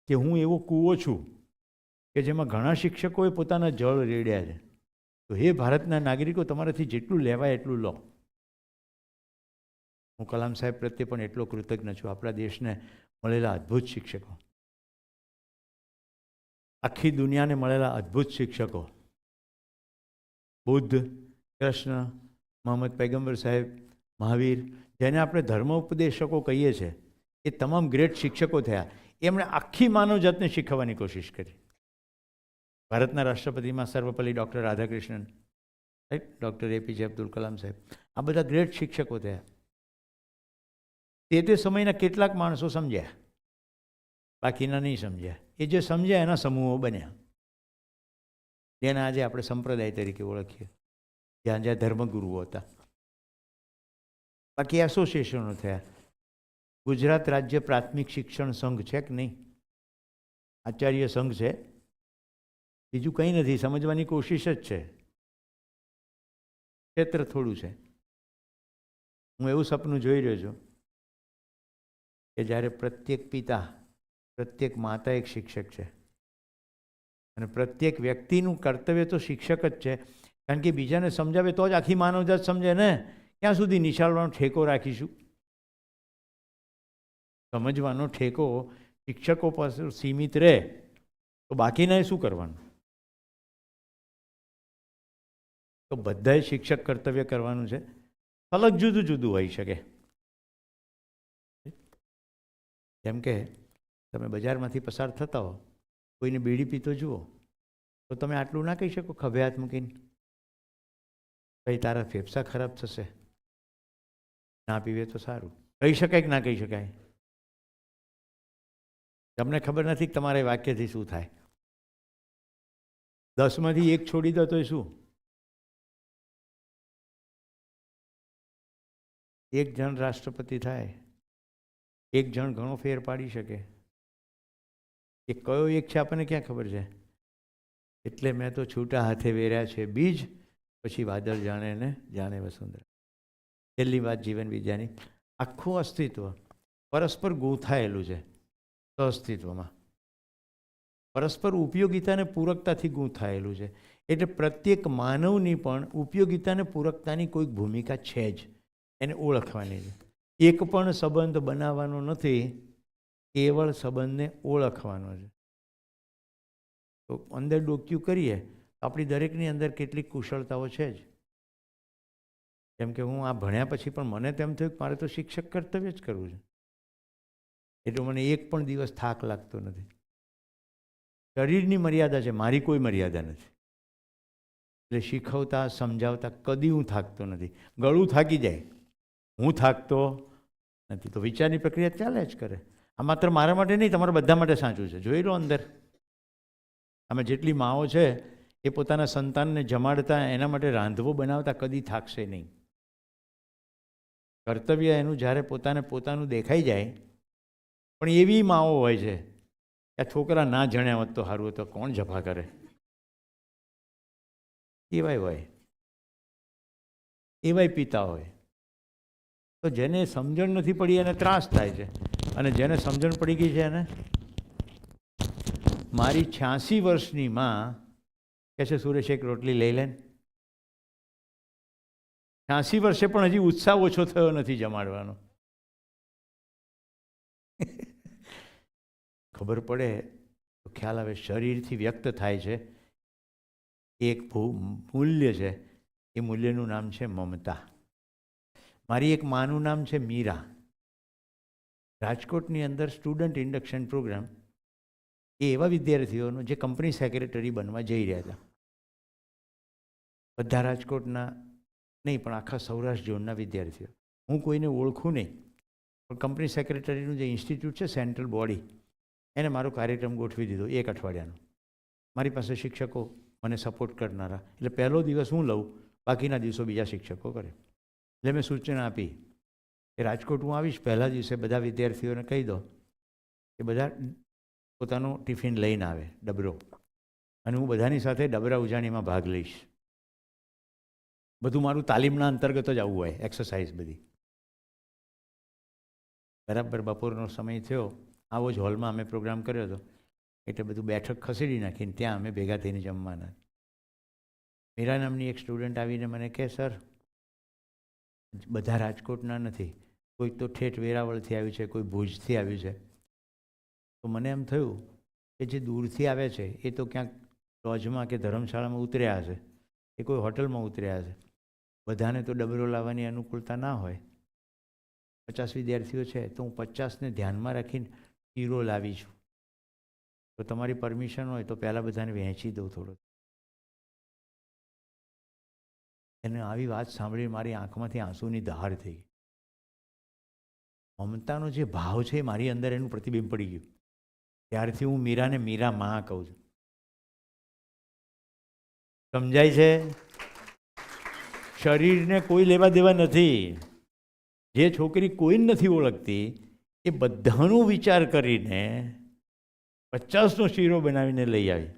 કે હું એવો કૂવો છું કે જેમાં ઘણા શિક્ષકોએ પોતાના જળ રેડ્યા છે. તો હે ભારતના નાગરિકો, તમારાથી જેટલું લેવાય એટલું લો. હું કલામ સાહેબ પ્રત્યે પણ એટલો કૃતજ્ઞ છું. આપણા દેશને મળેલા અદ્ભુત શિક્ષકો, આખી દુનિયાને મળેલા અદ્ભુત શિક્ષકો, બુદ્ધ, કૃષ્ણ, મોહમ્મદ પૈગંબર સાહેબ, મહાવીર, જેને આપણે ધર્મ ઉપદેશકો કહીએ છીએ, એ તમામ ગ્રેટ શિક્ષકો થયા. એમણે આખી માનવજાતને શીખવવાની કોશિશ કરી. ભારતના રાષ્ટ્રપતિમાં Sarvepalli doctor Radhakrishnan, right, doctor APJ Abdul Kalam સાહેબ, આ બધા ગ્રેટ શિક્ષકો થયા. તે સમયના કેટલાક માણસો સમજ્યા, બાકીના નહીં સમજ્યા. એ જે સમજ્યા એના સમૂહો બન્યા, જેને આજે આપણે સંપ્રદાય તરીકે ઓળખીએ, જ્યાં જ્યાં ધર્મગુરુઓ હતા. બાકી એસોસિએશનો થયા. ગુજરાત રાજ્ય પ્રાથમિક શિક્ષણ સંઘ છે કે નહીં? આચાર્ય સંઘ છે, બીજું કંઈ નથી. સમજવાની કોશિશ જ છે, ક્ષેત્ર થોડું છે. હું એવું સપનું જોઈ રહ્યો છું કે જ્યારે પ્રત્યેક પિતા, પ્રત્યેક માતા એક શિક્ષક છે અને પ્રત્યેક વ્યક્તિનું કર્તવ્ય તો શિક્ષક જ છે, કારણ કે બીજાને સમજાવે તો જ આખી માનવજાત સમજે ને. ક્યાં સુધી નિશાળવાનો ઠેકો રાખીશું? સમજવાનો ઠેકો શિક્ષકો પાસે સીમિત રહે તો બાકીના શું કરવાનું? તો બધાએ શિક્ષક કર્તવ્ય કરવાનું છે. અલગ જુદું જુદું હોઈ શકે. જેમ કે તમે બજારમાંથી પસાર થતા હો, કોઈને બીડી પીતો જુઓ તો તમે આટલું ના કહી શકો ખભે હાથ મૂકીને, ભાઈ તારા ફેફસા ખરાબ થશે, ના પીવે તો સારું. કહી શકાય કે ના કહી શકાય? તમને ખબર નથી કે તમારે વાક્યથી શું થાય. 10માંથી 1 છોડી દો તો શું? 1 જણ રાષ્ટ્રપતિ થાય, 1 જણ ઘણો ફેર પાડી શકે. એ કયો એક છે આપણને ક્યાં ખબર છે? એટલે મેં તો છૂટા હાથે વેર્યા છે બીજ, પછી વાદળ જાણે ને જાણે વસુંધરા. છેલ્લી વાત જીવન વિદ્યાની, આખું અસ્તિત્વ પરસ્પર ગૂંથાયેલું છે. અસ્તિત્વમાં પરસ્પર ઉપયોગિતાને પૂરકતાથી ગૂંથાયેલું છે. એટલે પ્રત્યેક માનવની પણ ઉપયોગિતાને પૂરકતાની કોઈક ભૂમિકા છે જ, એને ઓળખવાની છે. એક પણ સંબંધ બનાવવાનો નથી, કેવળ સંબંધને ઓળખવાનો છે. તો અંદર ડોક્યું કરીએ તો આપણી દરેકની અંદર કેટલીક કુશળતાઓ છે જ. જેમ કે હું આ ભણ્યા પછી પણ મને તેમ થયું કે મારે તો શિક્ષક કર્તવ્ય જ કરવું છે. એટલે મને એક પણ દિવસ થાક લાગતો નથી. શરીરની મર્યાદા છે, મારી કોઈ મર્યાદા નથી. એટલે શીખવતા સમજાવતા કદી હું થાકતો નથી. ગળું થાકી જાય, હું થાકતો નથી. તો વિચારની પ્રક્રિયા ચાલે જ કરે. આ માત્ર મારા માટે નહીં, તમારા બધા માટે સાચું છે. જોઈ લો અંદર આમાં જેટલી માઓ છે એ પોતાના સંતાનને જમાડતા, એના માટે રાંધવો બનાવતા કદી થાકશે નહીં. કર્તવ્ય એનું જ્યારે પોતાનું દેખાઈ જાય. પણ એવી માઓ હોય છે કે આ છોકરા ના જણ્યા હોત તો સારું તો કોણ જફા કરે, એવાય હોય, એવાય પિતા હોય. તો જેને સમજણ નથી પડી એને ત્રાસ થાય છે, અને જેને સમજણ પડી ગઈ છે એને. મારી 86 વર્ષની માં કહે છે, સુરેશ એક રોટલી લઈ લે. 86 વર્ષે પણ હજી ઉત્સાહ ઓછો થયો નથી જમાડવાનો. ખબર પડે તો ખ્યાલ આવે શરીરથી વ્યક્ત થાય છે એક મૂલ્ય છે. એ મૂલ્યનું નામ છે મમતા. મારી એક માનું નામ છે મીરા. રાજકોટની અંદર સ્ટુડન્ટ ઇન્ડક્શન પ્રોગ્રામ, એ એવા વિદ્યાર્થીઓનો જે કંપની સેક્રેટરી બનવા જઈ રહ્યા હતા. બધા રાજકોટના નહીં પણ આખા સૌરાષ્ટ્ર ઝોનના વિદ્યાર્થીઓ. હું કોઈને ઓળખું નહીં, પણ કંપની સેક્રેટરીનું જે ઇન્સ્ટિટ્યૂટ છે, સેન્ટ્રલ બોડી, એને મારો કાર્યક્રમ ગોઠવી દીધો 1 અઠવાડિયાનો. મારી પાસે શિક્ષકો મને સપોર્ટ કરનારા. એટલે પહેલો દિવસ હું લઉં, બાકીના દિવસો બીજા શિક્ષકો કરે. એટલે મેં સૂચના આપી કે રાજકોટ હું આવીશ, પહેલા દિવસે બધા વિદ્યાર્થીઓને કહી દો કે બધા પોતાનું ટિફિન લઈને આવે, ડબરો, અને હું બધાની સાથે ડબરા ઉજાણીમાં ભાગ લઈશ. બધું મારું તાલીમના અંતર્ગત જ આવવું હોય, એક્સરસાઇઝ બધી. બરાબર બપોરનો સમય થયો, આવો જ હોલમાં અમે પ્રોગ્રામ કર્યો હતો. એટલે બધું બેઠક ખસેડી નાખીને ત્યાં અમે ભેગા થઈને જમવાના. મીરા નામની એક સ્ટુડન્ટ આવીને મને કહે, સર બધા રાજકોટના નથી, કોઈ તો ઠેઠ વેરાવળથી આવ્યું છે, કોઈ ભુજથી આવ્યું છે. તો મને એમ થયું કે જે દૂરથી આવે છે એ તો ક્યાંક લોજમાં કે ધર્મશાળામાં ઉતર્યા હશે, એ કોઈ હોટલમાં ઉતર્યા હશે. બધાને તો ડબરો લાવવાની અનુકૂળતા ના હોય. 50 વિદ્યાર્થીઓ છે તો હું 50ને ધ્યાનમાં રાખીને શીરો લાવી છું. તો તમારી પરમિશન હોય તો પહેલાં બધાને વહેંચી દઉં થોડો. એને આવી વાત સાંભળી મારી આંખમાંથી આંસુની ધાર થઈ ગઈ. મમતાનો જે ભાવ છે મારી અંદર એનું પ્રતિબિંબ પડી ગયું. ત્યારથી હું મીરાને મીરા માં કહું છું. સમજાય છે? શરીરને કોઈ લેવા દેવા નથી. જે છોકરી કોઈ નથી ઓળખતી એ બધાનો વિચાર કરીને 50નો શીરો બનાવીને લઈ આવી.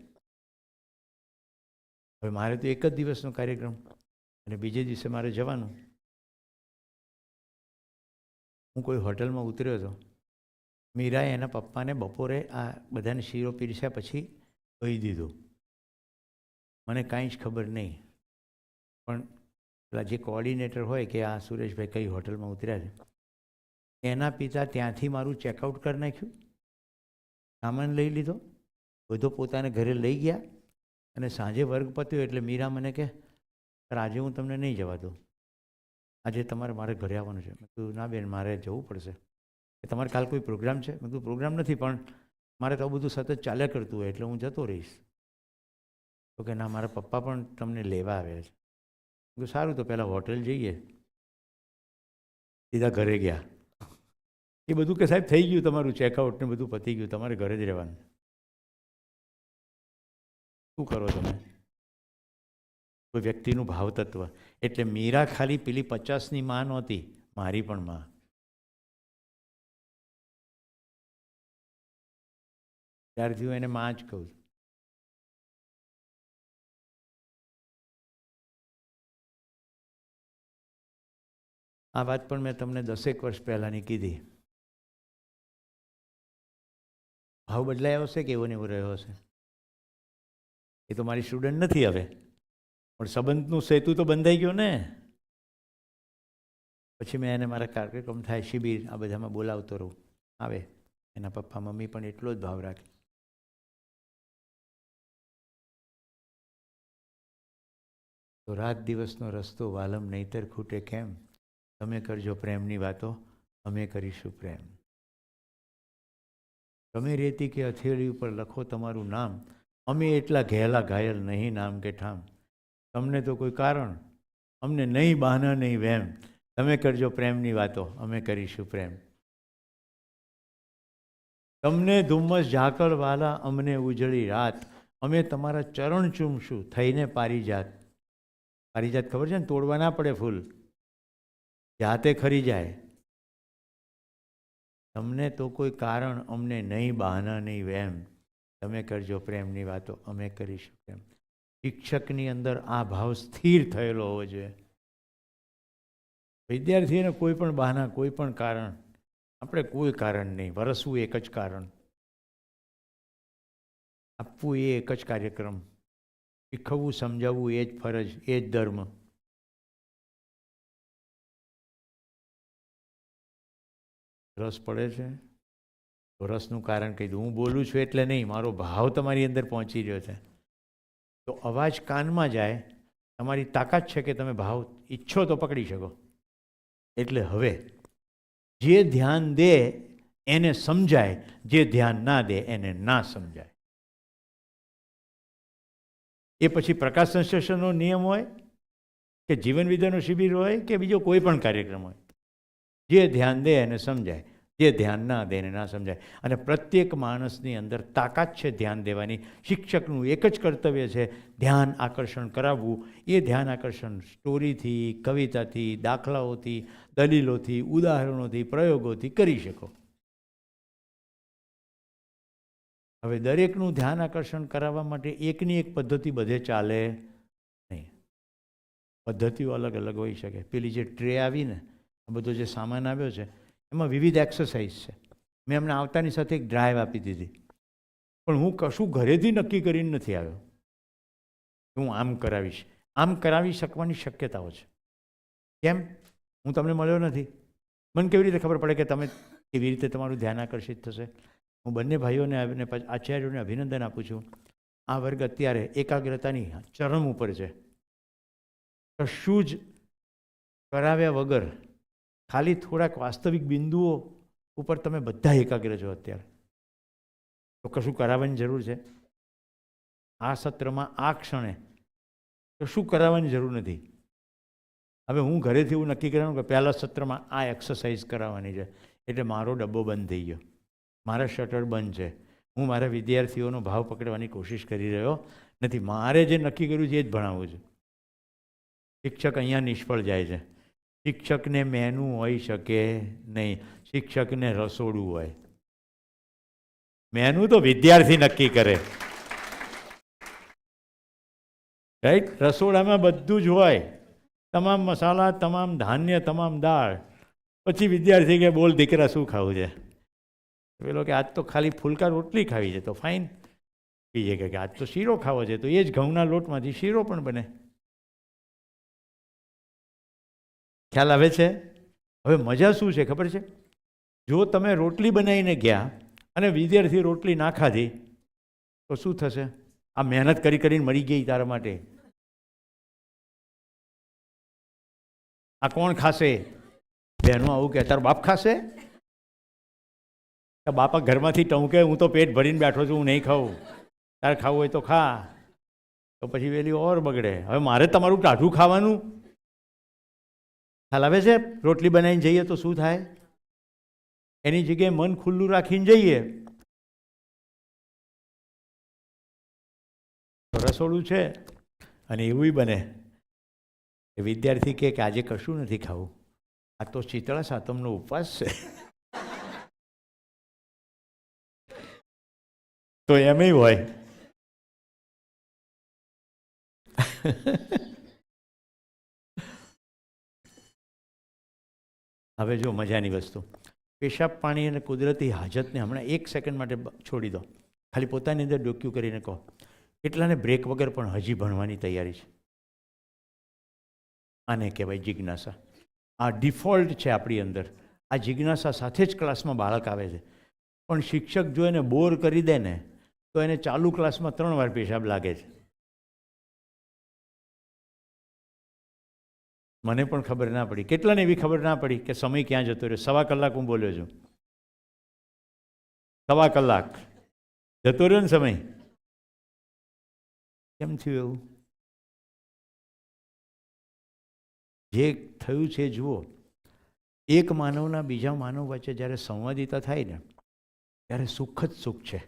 હવે મારે તો એક જ દિવસનો કાર્યક્રમ, અને બીજે દિવસે મારે જવાનું. હું કોઈ હોટલમાં ઉતર્યો હતો. મીરાએ એના પપ્પાને બપોરે આ બધાને શીરો પીરસ્યા પછી કહી દીધું. મને કાંઈ જ ખબર નહીં, પણ પેલા જે કોઓર્ડિનેટર હોય કે આ સુરેશભાઈ કઈ હોટલમાં ઉતર્યા છે, એના પિતા ત્યાંથી મારું ચેકઆઉટ કરી નાખ્યું, સામાન લઈ લીધો, બધો પોતાને ઘરે લઈ ગયા. અને સાંજે વર્ગ પત્યો એટલે મીરા મને કહે, સર આજે હું તમને નહીં જવા દઉં, આજે તમારે મારે ઘરે આવવાનું છે. મેં કીધું ના બેન, મારે જવું પડશે. કે તમારે કાલ કોઈ પ્રોગ્રામ છે? મેં કીધું પ્રોગ્રામ નથી, પણ મારે તો બધું સતત ચાલ્યા કરતું હોય એટલે હું જતો રહીશ. તો કે ના, મારા પપ્પા પણ તમને લેવા આવ્યા છે. મેં કીધું સારું, તો પહેલાં હોટેલ જઈએ. સીધા ઘરે ગયા. એ બધું કે સાહેબ થઈ ગયું, તમારું ચેકઆઉટ ને બધું પતી ગયું, તમારે ઘરે જ રહેવાનું. શું કરો તમે? કોઈ વ્યક્તિનું ભાવતત્વ. એટલે મીરા ખાલી પેલી 50ની માં નહોતી, મારી પણ માં. ત્યારથી હું એને માં જ કહું છું. આ વાત પણ મેં તમને 10 વર્ષ પહેલાંની કીધી. ભાવ બદલાયો હશે કે એવો ને એવો રહ્યો હશે? એ તો મારી સ્ટુડન્ટ નથી હવે, પણ સંબંધનું સેતુ તો બંધાઈ ગયો ને. પછી મેં એને મારા કાર્યક્રમ થાય, શિબિર, આ બધામાં બોલાવતો રહું. આવે એના પપ્પા મમ્મી પણ એટલો જ ભાવ રાખે. તો રાત દિવસનો રસ્તો વાલમ નહીતર ખૂટે કેમ? તમે કરજો પ્રેમની વાતો, અમે કરીશું પ્રેમ. તમે રેતી કે હથેળી ઉપર લખો તમારું નામ, અમે એટલા ઘેલા ઘાયલ નહીં નામ કે ઠામ. તમને તો કોઈ કારણ, અમને નહીં બહાના નહીં વહેમ. તમે કરજો પ્રેમની વાતો, અમે કરીશું પ્રેમ. તમને ધુમ્મસ ઝાકળ વાલા, અમને ઉજળી રાત, અમે તમારા ચરણ ચૂમશું થઈને પારિજાત. પારિજાત ખબર છે ને, તોડવા ના પડે ફૂલ, જાતે ખરી જાય. તમને તો કોઈ કારણ, અમને નહીં બહાના નહીં વહેમ. તમે કરજો પ્રેમની વાતો, અમે કરીશું પ્રેમ. શિક્ષકની અંદર આ ભાવ સ્થિર થયેલો હોવો જોઈએ. વિદ્યાર્થીને કોઈ પણ બહાના, કોઈ પણ કારણ, આપણે કોઈ કારણ નહીં. વરસવું એક જ કારણ, આપવું એ એક જ કાર્યક્રમ, શીખવવું સમજાવવું એ જ ફરજ, એ જ ધર્મ. રસ પડે છે તો રસનું કારણ કહી દઉં. હું બોલું છું એટલે નહીં, મારો ભાવ તમારી અંદર પહોંચી રહ્યો છે તો અવાજ કાનમાં જાય. તમારી તાકાત છે કે તમે ભાવ ઈચ્છો તો પકડી શકો. એટલે હવે જે ધ્યાન દે એને સમજાય, જે ધ્યાન ના દે એને ના સમજાય. એ પછી પ્રકાશ સંશ્લેષણનો નિયમ હોય કે જીવન વિદ્યાનો શિબિર હોય કે બીજો કોઈ પણ કાર્યક્રમ હોય, જે ધ્યાન દે એને સમજાય, જે ધ્યાન ના દે એને ના સમજાય. અને પ્રત્યેક માણસની અંદર તાકાત છે ધ્યાન દેવાની. શિક્ષકનું એક જ કર્તવ્ય છે ધ્યાન આકર્ષણ કરાવવું. એ ધ્યાન આકર્ષણ સ્ટોરીથી, કવિતાથી, દાખલાઓથી, દલીલોથી, ઉદાહરણોથી, પ્રયોગોથી કરી શકો. હવે દરેકનું ધ્યાન આકર્ષણ કરાવવા માટે એકની એક પદ્ધતિ બધે ચાલે નહીં. પદ્ધતિઓ અલગ અલગ હોઈ શકે. પેલી જે ટ્રે આવીને આ બધો જે સામાન આવ્યો છે એમાં વિવિધ એક્સરસાઇઝ છે. મેં અમને આવતાની સાથે એક ડ્રાઈવ આપી દીધી, પણ હું કશું ઘરેથી નક્કી કરીને નથી આવ્યો હું આમ કરાવીશ. આમ કરાવી શકવાની શક્યતાઓ છે. કેમ? હું તમને મળ્યો નથી, મને કેવી રીતે ખબર પડે કે તમે કેવી રીતે તમારું ધ્યાન આકર્ષિત થશે? હું બંને ભાઈઓને અને આચાર્યોને અભિનંદન આપું છું. આ વર્ગ અત્યારે એકાગ્રતાની ચરમ ઉપર છે. કશું જ કરાવ્યા વગર ખાલી થોડાક વાસ્તવિક બિંદુઓ ઉપર તમે બધા એકાગ્ર છો અત્યારે. તો કશું કરાવવાની જરૂર છે? આ સત્રમાં આ ક્ષણે કશું કરાવવાની જરૂર નથી. હવે હું ઘરેથી એવું નક્કી કરવાનું કે પહેલા સત્રમાં આ એક્સરસાઇઝ કરાવવાની છે, એટલે મારો ડબ્બો બંધ થઈ ગયો, મારા શટર બંધ છે. હું મારા વિદ્યાર્થીઓનો ભાવ પકડવાની કોશિશ કરી રહ્યો નથી. મારે જે નક્કી કર્યું છે એ જ ભણાવવું છે. શિક્ષક અહીંયા નિષ્ફળ જાય છે. શિક્ષકને મેનુ હોઈ શકે નહીં, શિક્ષકને રસોડું હોય. મેનુ તો વિદ્યાર્થી નક્કી કરે, રાઈટ? રસોડામાં બધું જ હોય, તમામ મસાલા, તમામ ધાન્ય, તમામ દાળ. પછી વિદ્યાર્થી કે બોલ દીકરા શું ખાવું છે? પેલો કે આજ તો ખાલી ફુલકા રોટલી ખાવી છે, તો ફાઇન. બીજે કે આજ તો શીરો ખાવો છે, તો એ જ ઘઉંના લોટમાંથી શીરો પણ બને. ખ્યાલ આવે છે? હવે મજા શું છે ખબર છે? જો તમે રોટલી બનાવીને ગયા અને વિદ્યાર્થી રોટલી ના ખાધી તો શું થશે? આ મહેનત કરી કરીને મરી ગઈ તારા માટે. આ કોણ ખાશે? બહેનો આવું કે તારો બાપ ખાશે? બાપા ઘરમાંથી ટહુકે હું તો પેટ ભરીને બેઠો છું, હું નહીં ખાઉં, તારે ખાવું હોય તો ખા. તો પછી વેલી ઓર બગડે. હવે મારે તમારું ટાઢું ખાવાનું? ખ્યાલ આવે છે? રોટલી બનાવીને જઈએ તો શું થાય? એની જગ્યાએ મન ખુલ્લું રાખીને જઈએ તો રસોડું છે. અને એવું બને કે વિદ્યાર્થી કે આજે કશું નથી ખાવું, આ તો શીતળા સાતમનો ઉપવાસ છે. તો એમય હોય. હવે જો મજાની વસ્તુ, પેશાબ પાણી અને કુદરતી હાજતને હમણાં એક સેકન્ડ માટે છોડી દો. ખાલી પોતાની અંદર ડોક્યુ કરીને કહો કેટલાને બ્રેક વગર પણ હજી ભણવાની તૈયારી છે? આને કહેવાય જિજ્ઞાસા. આ ડિફોલ્ટ છે આપણી અંદર. આ જિજ્ઞાસા સાથે જ ક્લાસમાં બાળક આવે છે, પણ શિક્ષક જો એને બોર કરી દે ને તો એને ચાલુ ક્લાસમાં 3 વાર પેશાબ લાગે છે. મને પણ ખબર ના પડી. કેટલાને એવી ખબર ના પડી કે સમય ક્યાં જતો રહ્યો? 1.25 કલાક હું બોલ્યો છું. 1.25 કલાક જતો રહ્યો ને સમય. કેમ થયું એવું? જે થયું છે જુઓ, એક માનવના બીજા માનવ વચ્ચે જ્યારે સંવાદિતા થાય ને ત્યારે સુખ જ સુખ છે.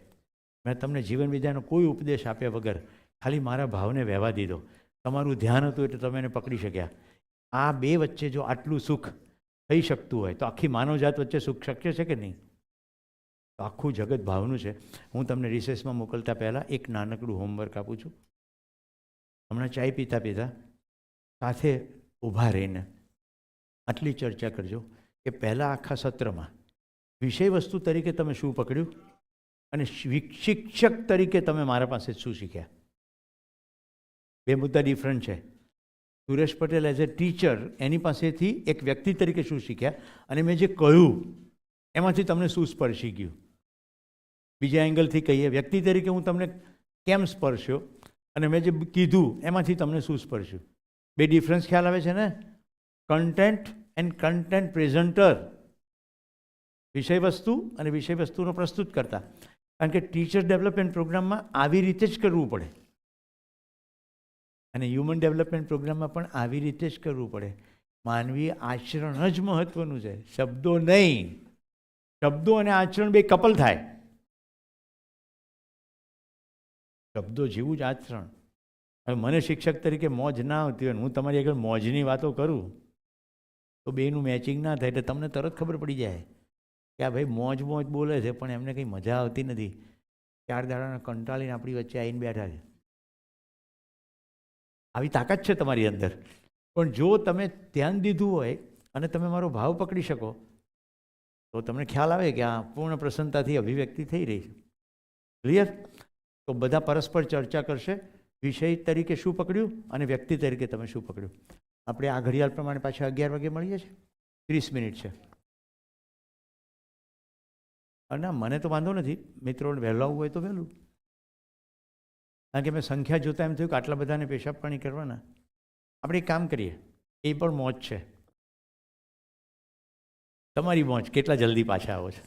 મેં તમને જીવન વિદ્યાનો કોઈ ઉપદેશ આપ્યા વગર ખાલી મારા ભાવને વહેવા દીધો. તમારું ધ્યાન હતું એટલે તમે એને પકડી શક્યા. આ બે વચ્ચે જો આટલું સુખ થઈ શકતું હોય તો આખી માનવજાત વચ્ચે સુખ શક્ય છે કે નહીં? તો આખું જગત ભાવનું છે. હું તમને રિસેસમાં મોકલતા પહેલાં એક નાનકડું હોમવર્ક આપું છું. હમણાં ચાય પીતા પીતા સાથે ઊભા રહીને આટલી ચર્ચા કરજો કે પહેલાં આખા સત્રમાં વિષય વસ્તુ તરીકે તમે શું પકડ્યું અને શિક્ષક તરીકે તમે મારા પાસે શું શીખ્યા. બે મુદ્દા ડિફરન્ટ છે. Suresh Patel as a teacher એની પાસેથી એક વ્યક્તિ તરીકે શું શીખ્યા અને મેં જે કહ્યું એમાંથી તમને શું સ્પર્શી ગયું. બીજા એંગલથી કહીએ, વ્યક્તિ તરીકે હું તમને કેમ સ્પર્શ્યો અને મેં જે કીધું એમાંથી તમને શું સ્પર્શ્યું. બે ડિફરન્સ ખ્યાલ આવે છે ને? કન્ટેન્ટ એન્ડ કન્ટેન્ટ પ્રેઝન્ટર, વિષય વસ્તુ અને વિષય વસ્તુનો પ્રસ્તુત કરતા. કારણ કે ટીચર ડેવલપમેન્ટ પ્રોગ્રામમાં આવી રીતે જ કરવું પડે અને હ્યુમન ડેવલપમેન્ટ પ્રોગ્રામમાં પણ આવી રીતે જ કરવું પડે. માનવીય આચરણ જ મહત્વનું છે, શબ્દો નહીં. શબ્દો અને આચરણ બે કપલ થાય. શબ્દો જેવું જ આચરણ. હવે મને શિક્ષક તરીકે મોજ ના આવતી હોય, હું તમારી આગળ મોજની વાતો કરું તો બેનું મેચિંગ ના થાય એટલે તમને તરત ખબર પડી જાય કે આ ભાઈ મોજ મોજ બોલે છે પણ એમને કંઈ મજા આવતી નથી. 4 દાડાના કંટાળીને આપણી વચ્ચે આવીને બેઠા છે. આવી તાકાત છે તમારી અંદર. પણ જો તમે ધ્યાન દીધું હોય અને તમે મારો ભાવ પકડી શકો તો તમને ખ્યાલ આવે કે આ પૂર્ણ પ્રસન્નતાથી અભિવ્યક્તિ થઈ રહી છે. ક્લિયર? તો બધા પરસ્પર ચર્ચા કરશે. વિષય તરીકે શું પકડ્યું અને વ્યક્તિ તરીકે તમે શું પકડ્યું. આપણે આ ઘડિયાળ પ્રમાણે પાછા 11 વાગે મળીએ છીએ. 30 મિનિટ છે. અને મને તો વાંધો નથી, મિત્રોને વહેલું આવવું હોય તો વહેલું. કારણ કે મેં સંખ્યા જોતા એમ થયું કે આટલા બધાને પેશાબ પાણી કરવાના. આપણે એક કામ કરીએ, એ પણ મોજ છે. તમારી મોજ, કેટલા જલ્દી પાછા આવો છો.